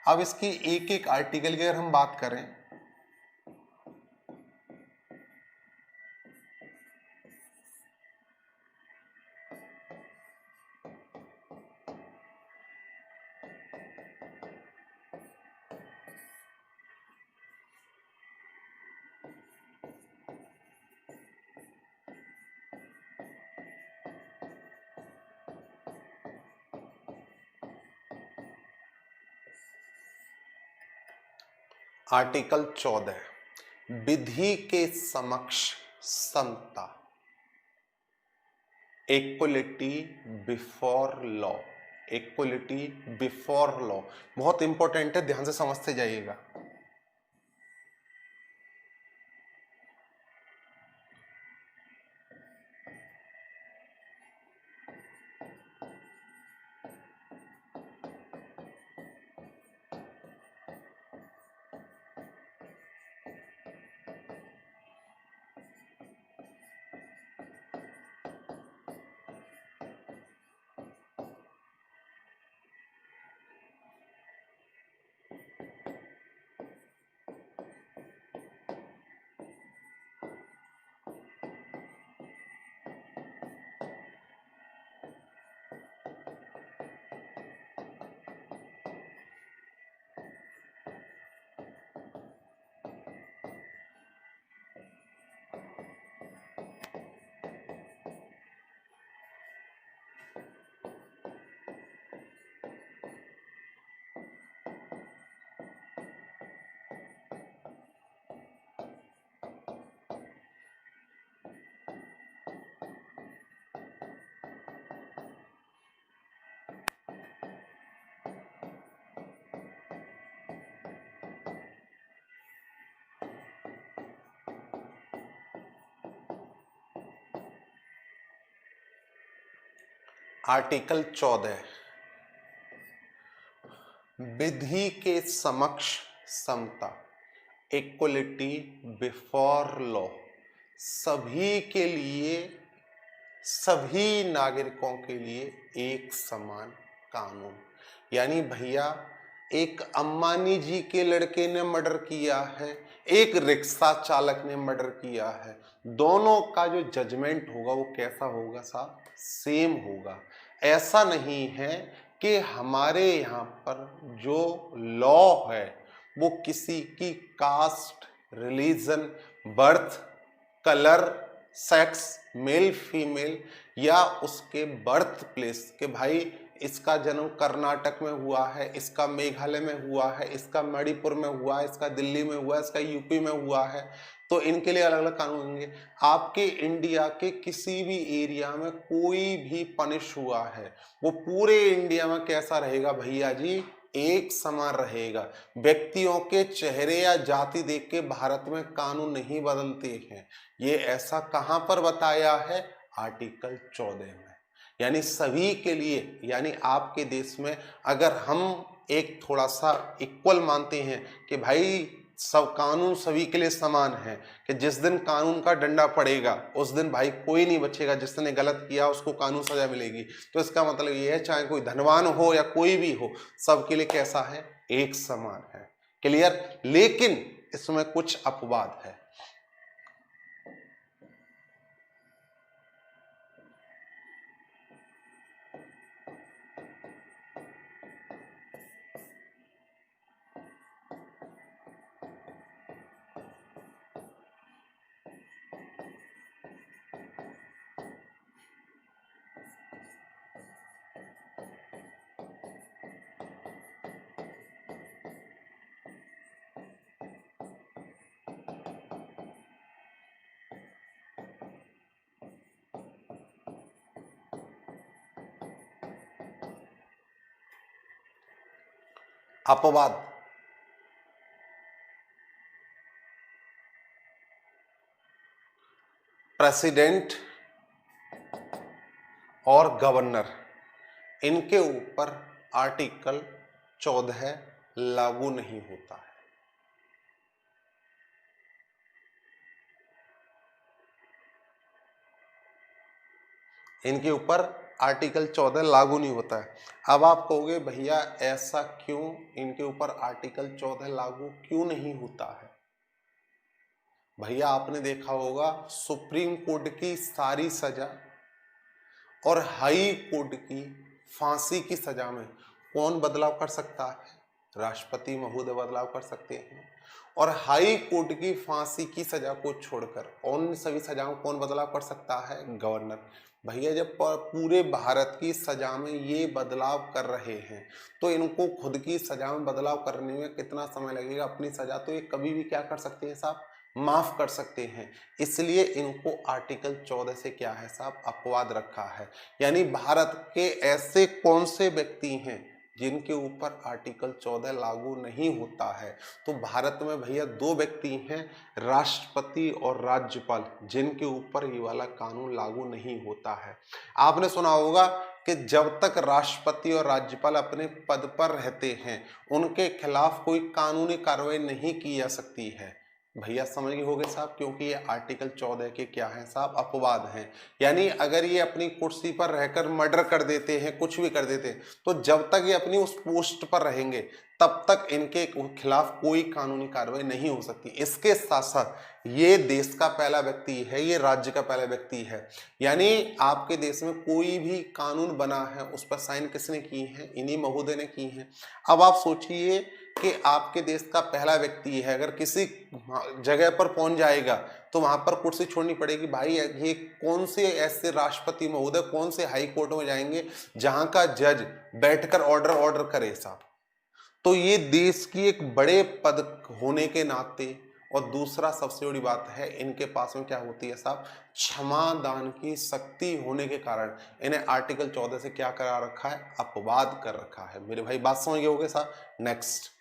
अब इसकी एक एक आर्टिकल की अगर हम बात करें, आर्टिकल 14 विधि के समक्ष समता, equality before law, equality before law बहुत इंपॉर्टेंट है, ध्यान से समझते जाइएगा। आर्टिकल 14 विधि के समक्ष समता, इक्वलिटी बिफोर लॉ, सभी के लिए, सभी नागरिकों के लिए एक समान कानून। यानी भैया एक अंबानी जी के लड़के ने मर्डर किया है, एक रिक्शा चालक ने मर्डर किया है, दोनों का जो जजमेंट होगा वो कैसा होगा साहब? सेम होगा। ऐसा नहीं है कि हमारे यहाँ पर जो लॉ है वो किसी की caste, religion, birth, colour, sex, male female या उसके बर्थ प्लेस के भाई इसका जन्म कर्नाटक में हुआ है, इसका मेघालय में हुआ है, इसका मणिपुर में हुआ है, इसका दिल्ली में हुआ है, इसका यूपी में हुआ है, तो इनके लिए अलग अलग कानून होंगे। आपके इंडिया के किसी भी एरिया में कोई भी पनिश हुआ है वो पूरे इंडिया में कैसा रहेगा भैया जी? एक समान रहेगा। व्यक्तियों के चेहरे या जाति देख के भारत में कानून नहीं बदलते हैं। ये ऐसा कहां पर बताया है? आर्टिकल 14 में। यानी सभी के लिए, यानी आपके देश में अगर हम एक थोड़ा सा इक्वल मानते हैं कि भाई सब कानून सभी के लिए समान है, कि जिस दिन कानून का डंडा पड़ेगा उस दिन भाई कोई नहीं बचेगा, जिसने गलत किया उसको कानून सजा मिलेगी, तो इसका मतलब ये है चाहे कोई धनवान हो या कोई भी हो, सबके लिए कैसा है? एक समान है। क्लियर? लेकिन इसमें कुछ अपवाद है। अपवाद, प्रेसिडेंट और गवर्नर, इनके ऊपर आर्टिकल 14 लागू नहीं होता है। इनके ऊपर आर्टिकल 14 लागू नहीं होता है। अब आप कहोगे भैया ऐसा क्यों? इनके ऊपर आर्टिकल 14 लागू क्यों नहीं होता है? भैया आपने देखा होगा सुप्रीम कोर्ट की सारी सजा और हाई कोर्ट की फांसी की सजा में कौन बदलाव कर सकता है? राष्ट्रपति महोदय बदलाव कर सकते हैं। और हाई कोर्ट की फांसी की सजा को छोड़कर और सभी सजाओं कौन बदलाव कर सकता है? गवर्नर। भैया जब पूरे भारत की सजा में ये बदलाव कर रहे हैं तो इनको खुद की सजा में बदलाव करने में कितना समय लगेगा? अपनी सजा तो ये कभी भी क्या कर सकते हैं साहब? माफ कर सकते हैं। इसलिए इनको आर्टिकल 14 से क्या है साहब? अपवाद रखा है। यानी भारत के ऐसे कौन से व्यक्ति हैं जिनके ऊपर आर्टिकल 14 लागू नहीं होता है? तो भारत में भैया दो व्यक्ति हैं, राष्ट्रपति और राज्यपाल, जिनके ऊपर ये वाला कानून लागू नहीं होता है। आपने सुना होगा कि जब तक राष्ट्रपति और राज्यपाल अपने पद पर रहते हैं उनके खिलाफ कोई कानूनी कार्रवाई नहीं की जा सकती है। भैया समझ गए होंगे साहब, क्योंकि ये आर्टिकल 14 के क्या है साहब? अपवाद हैं। यानी अगर ये अपनी कुर्सी पर रहकर मर्डर कर देते हैं, कुछ भी कर देते हैं, तो जब तक ये अपनी उस पोस्ट पर रहेंगे तब तक इनके खिलाफ कोई कानूनी कार्रवाई नहीं हो सकती। इसके साथ साथ ये देश का पहला व्यक्ति है, ये राज्य का पहला व्यक्ति है। यानी आपके देश में कोई भी कानून बना है उस पर साइन किसने की है? इन्हीं महोदय ने की है। अब आप सोचिए कि आपके देश का पहला व्यक्ति है, अगर किसी जगह पर पहुंच जाएगा तो वहां पर कुर्सी छोड़नी पड़ेगी। भाई ये कौन से ऐसे राष्ट्रपति महोदय कौन से हाई कोर्ट में जाएंगे जहां का जज बैठकर ऑर्डर करे साहब? तो ये देश की एक बड़े पद होने के नाते, और दूसरा सबसे बड़ी बात है इनके पास में क्या होती है साहब? क्षमादान की शक्ति होने के कारण इन्हें आर्टिकल 14 से क्या करा रखा है? अपवाद कर रखा है। मेरे भाई बात समझ गए होंगे साहब। नेक्स्ट,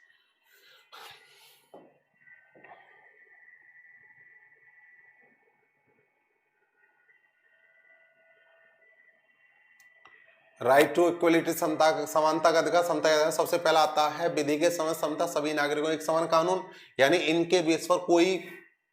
राइट टू इक्वलिटी, समता, समानता का अधिकार, समता का अधिकार। सबसे पहला आता है विधि के समय समता, सभी नागरिकों एक समान कानून। यानी इनके बेस पर कोई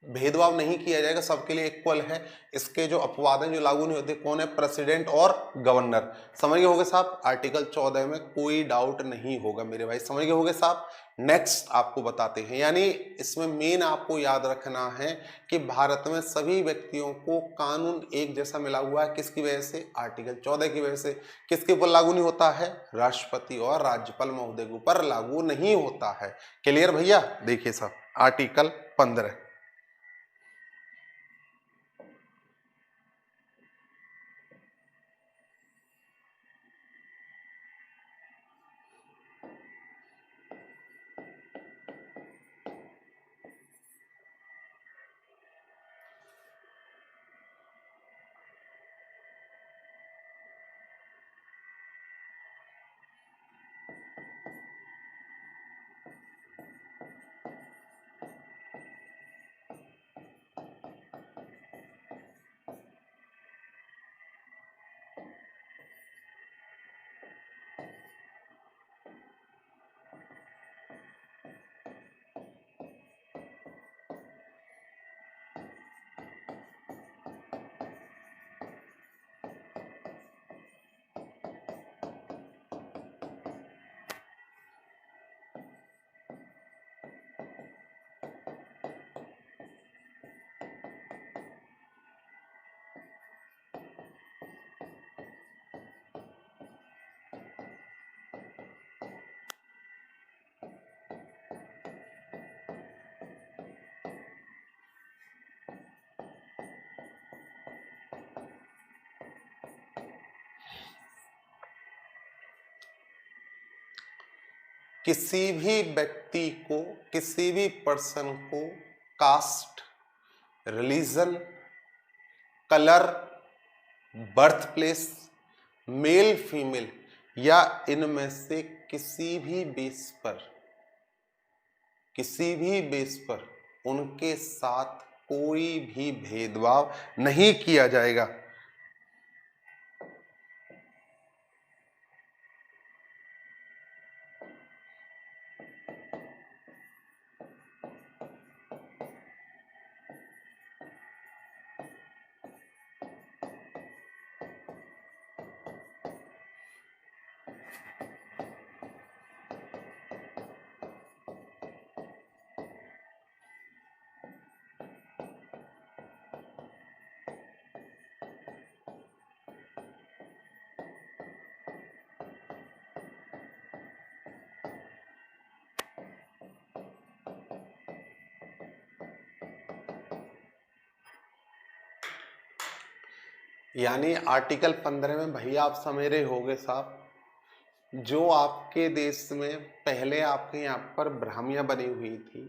भेदभाव नहीं किया जाएगा, सबके लिए इक्वल है। इसके जो अपवाद हैं जो लागू नहीं होते, कौन है? प्रेसिडेंट और गवर्नर। समझ गए होगे साहब? आर्टिकल 14 में कोई डाउट नहीं होगा मेरे भाई, समझ गए होगे साहब? नेक्स्ट आपको बताते हैं, यानी इसमें मेन आपको याद रखना है कि भारत में सभी व्यक्तियों को कानून एक जैसा मिला हुआ है। किसकी वजह से? आर्टिकल 14 की वजह से। किसके ऊपर लागू नहीं होता है? राष्ट्रपति और राज्यपाल महोदय के ऊपर लागू नहीं होता है। क्लियर भैया? देखिए साहब, आर्टिकल 15, किसी भी व्यक्ति को, किसी भी पर्सन को caste, religion, colour, birth place, male female या इनमें से किसी भी बेस पर उनके साथ कोई भी भेदभाव नहीं किया जाएगा। यानी आर्टिकल 15 में भैया आप समझ रहे होगे साहब, जो आपके देश में पहले आपके यहाँ पर ब्राह्मणियां बनी हुई थी,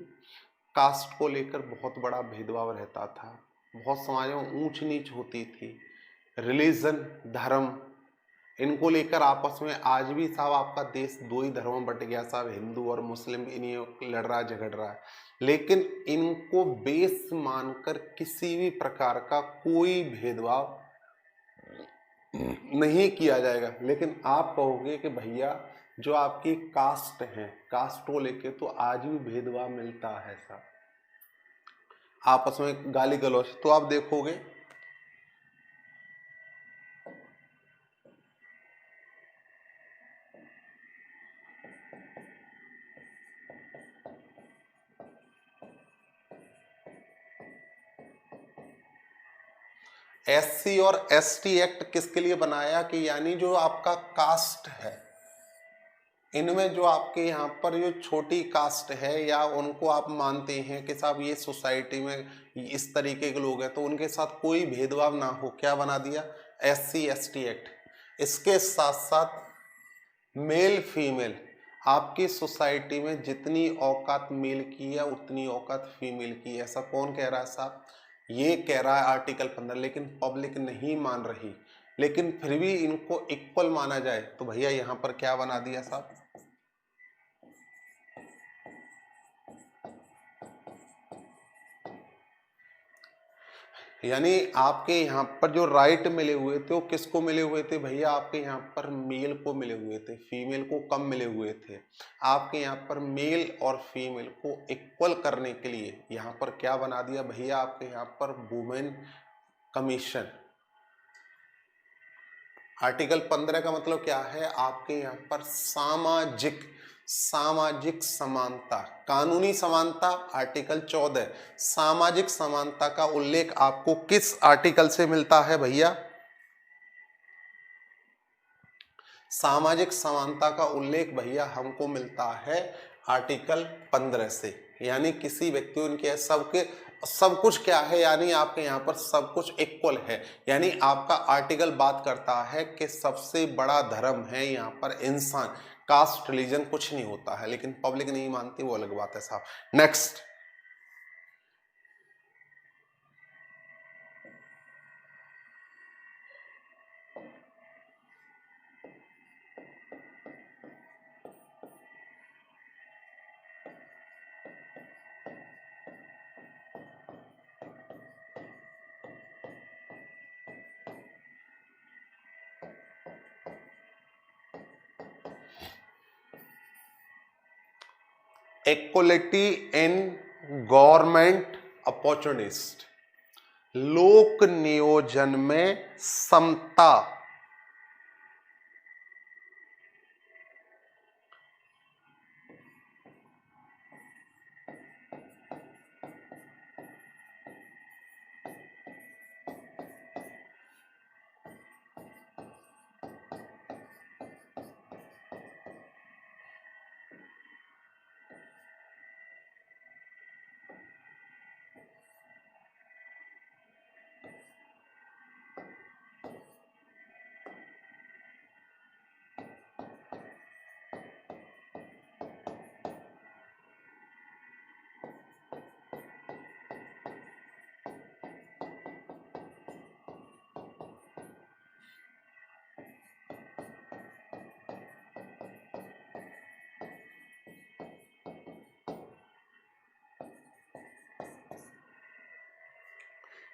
कास्ट को लेकर बहुत बड़ा भेदभाव रहता था, बहुत समाजों में ऊंच नीच होती थी, रिलीजन, धर्म, इनको लेकर आपस में आज भी साहब आपका देश दो ही धर्मों में बट गया साहब, हिंदू और मुस्लिम, इन्हीं लड़ रहा झगड़ रहा है। लेकिन इनको बेस मानकर किसी भी प्रकार का कोई भेदभाव नहीं किया जाएगा। लेकिन आप कहोगे कि भैया जो आपकी कास्ट है, कास्ट को लेके तो आज भी भेदभाव मिलता है साहब, आपस में गाली गलौज। तो आप देखोगे एससी और एसटी एक्ट किसके लिए बनाया कि यानी जो आपका कास्ट है, इनमें जो आपके यहाँ पर जो छोटी कास्ट है या उनको आप मानते हैं कि साहब ये सोसाइटी में इस तरीके के लोग हैं, तो उनके साथ कोई भेदभाव ना हो, क्या बना दिया? SC ST act. इसके साथ साथ मेल फीमेल, आपकी सोसाइटी में जितनी औकात मेल की है उतनी औकात फीमेल की है। ऐसा कौन कह रहा है साहब? ये कह रहा है आर्टिकल 15, लेकिन पब्लिक नहीं मान रही। लेकिन फिर भी इनको इक्वल माना जाए तो भैया यहाँ पर क्या बना दिया साहब? यानी आपके यहाँ पर जो राइट मिले हुए थे वो किसको मिले हुए थे भैया? आपके यहाँ पर मेल को मिले हुए थे, फीमेल को कम मिले हुए थे। आपके यहाँ पर मेल और फीमेल को इक्वल करने के लिए यहाँ पर क्या बना दिया भैया? आपके यहाँ पर वुमेन कमीशन। आर्टिकल 15 का मतलब क्या है? आपके यहाँ पर सामाजिक समानता, कानूनी समानता आर्टिकल 14। सामाजिक समानता का उल्लेख आपको किस आर्टिकल से मिलता है भैया? सामाजिक समानता का उल्लेख भैया हमको मिलता है आर्टिकल 15 से। यानी किसी व्यक्ति उनके सब कुछ क्या है? यानी आपके यहाँ पर सब कुछ इक्वल है। यानी आपका आर्टिकल बात करता है कि सबसे बड़ा धर्म है यहाँ पर इंसान, कास्ट रिलीजन कुछ नहीं होता है। लेकिन पब्लिक नहीं मानती, वो अलग बात है साहब। Next, equality in government opportunist, लोक नियोजन में समता।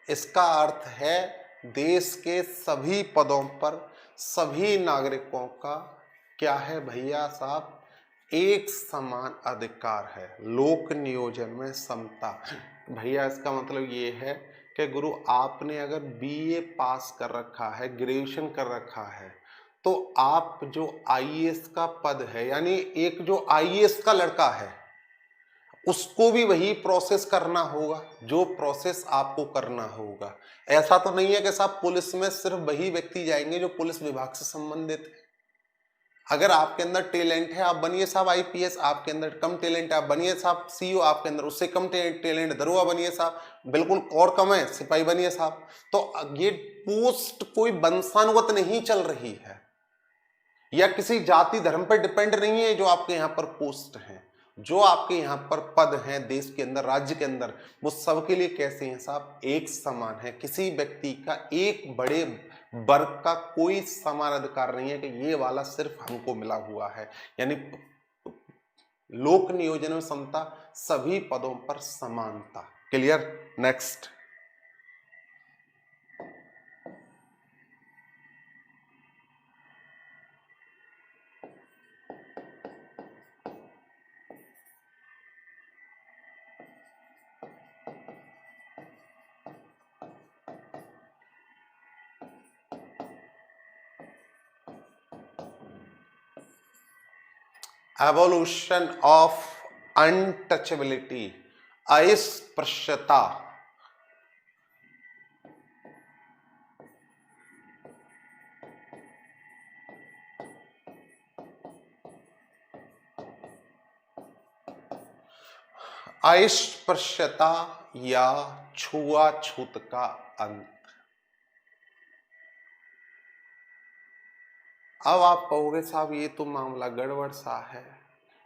इसका अर्थ है देश के सभी पदों पर सभी नागरिकों का क्या है भैया साहब? एक समान अधिकार है। लोक नियोजन में समता भैया, इसका मतलब ये है कि गुरु आपने अगर बीए पास कर रखा है, ग्रेजुएशन कर रखा है, तो आप जो आईएएस का पद है, यानी एक जो आईएएस का लड़का है उसको भी वही प्रोसेस करना होगा जो प्रोसेस आपको करना होगा। ऐसा तो नहीं है कि साहब पुलिस में सिर्फ वही व्यक्ति जाएंगे जो पुलिस विभाग से संबंधित है। अगर आपके अंदर टैलेंट है, आप बनिए साहब आईपीएस। आपके अंदर कम टैलेंट है, आप बनिए साहब सीईओ। आपके अंदर उससे कम टैलेंट दरोगा बनिए साहब। बिल्कुल और कम है, सिपाही बनिए साहब। तो ये पोस्ट कोई वंशानुगत नहीं चल रही है या किसी जाति धर्म पर डिपेंड नहीं है जो आपके यहाँ पर पोस्ट है। जो आपके यहाँ पर पद हैं देश के अंदर, राज्य के अंदर, वो सबके लिए कैसे हैं साहब? एक समान है। किसी व्यक्ति का एक बड़े वर्ग का कोई समान अधिकार नहीं है कि ये वाला सिर्फ हमको मिला हुआ है। यानी लोक नियोजन में समता, सभी पदों पर समानता। Clear? Next, evolution of untouchability, अस्पृश्यता। अस्पृश्यता या छुआछूत का अंत। अब आप कहोगे साहब ये तो मामला गड़बड़ सा है,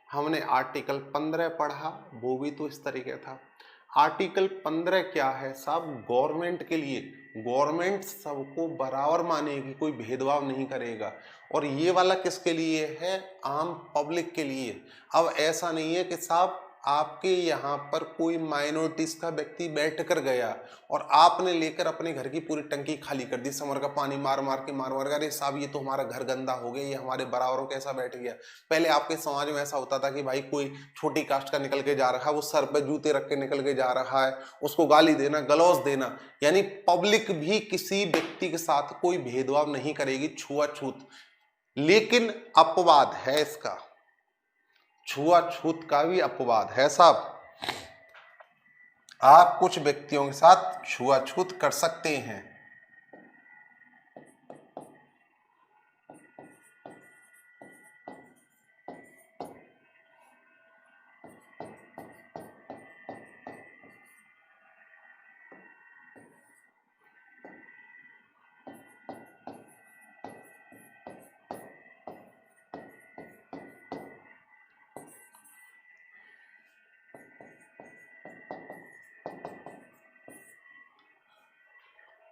हमने आर्टिकल 15 पढ़ा, वो भी तो इस तरीके था। आर्टिकल 15 क्या है साहब? गवर्नमेंट के लिए, गवर्नमेंट सबको बराबर मानेगी, कोई भेदभाव नहीं करेगा। और ये वाला किसके लिए है? आम पब्लिक के लिए। अब ऐसा नहीं है कि साहब आपके यहाँ पर कोई माइनॉरिटीज का व्यक्ति बैठ कर गया और आपने लेकर अपने घर की पूरी टंकी खाली कर दी, समर का पानी मार मार के, अरे साहब ये तो हमारा घर गंदा हो गया, ये हमारे बराबरों कैसा बैठ गया। पहले आपके समाज में ऐसा होता था कि भाई कोई छोटी कास्ट का निकल के जा रहा है, वो सर पे जूते रख के निकल के जा रहा है, उसको गाली देना, गलौज देना, यानी पब्लिक भी किसी व्यक्ति के साथ कोई भेदभाव नहीं करेगी, छुआछूत। लेकिन अपवाद है इसका, छुआछूत का भी अपवाद है साहब। आप कुछ व्यक्तियों के साथ छुआछूत कर सकते हैं।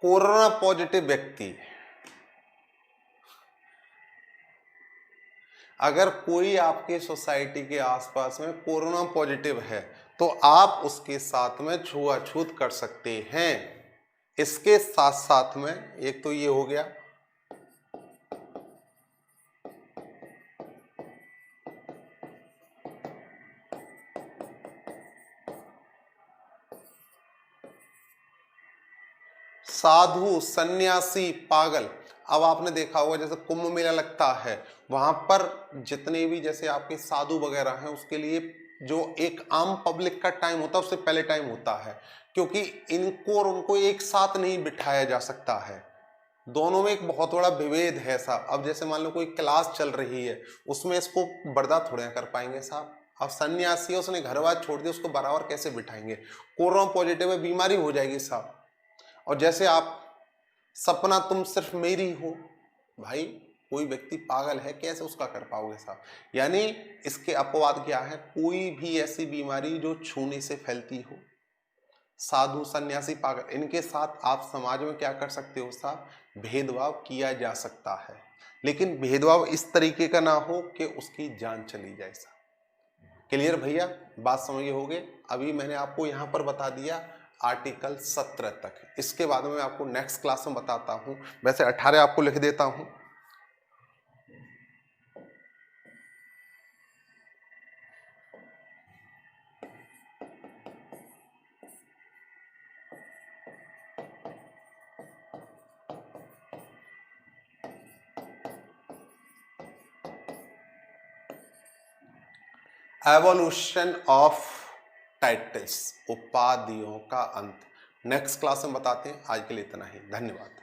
कोरोना पॉजिटिव व्यक्ति, अगर कोई आपके सोसाइटी के आसपास में कोरोना पॉजिटिव है तो आप उसके साथ में छुआछूत कर सकते हैं। इसके साथ साथ में एक तो ये हो गया, साधु, सन्यासी, पागल। अब आपने देखा होगा जैसे कुंभ मेला लगता है, वहां पर जितने भी जैसे आपके साधु वगैरह हैं उसके लिए जो एक आम पब्लिक का टाइम होता है उससे पहले टाइम होता है, क्योंकि इनको और उनको एक साथ नहीं बिठाया जा सकता है। दोनों में एक बहुत बड़ा विभेद है साहब। अब जैसे मान लो कोई क्लास चल रही है, उसमें इसको बर्दाश्त थोड़े कर पाएंगे साहब। अब सन्यासी है, उसने घर बार छोड़ दिया, उसको बराबर कैसे बिठाएंगे। कोरोना पॉजिटिव है, बीमारी हो जाएगी साहब। और जैसे आप सपना तुम सिर्फ मेरी हो, भाई कोई व्यक्ति पागल है, कैसे उसका कर पाओगे साहब। यानी इसके अपवाद क्या है, कोई भी ऐसी बीमारी जो छूने से फैलती हो, साधु, सन्यासी, पागल, इनके साथ आप समाज में क्या कर सकते हो साहब, भेदभाव किया जा सकता है। लेकिन भेदभाव इस तरीके का ना हो कि उसकी जान चली जाए साहब। क्लियर भैया, बात समझ होगे। अभी मैंने आपको यहां पर बता दिया आर्टिकल 17 तक। इसके बाद में मैं आपको नेक्स्ट क्लास में बताता हूं। वैसे 18 आपको लिख देता हूं। एवोल्यूशन ऑफ टाइटल्स, उपाधियों का अंत, नेक्स्ट क्लास में बताते हैं। आज के लिए इतना ही, धन्यवाद।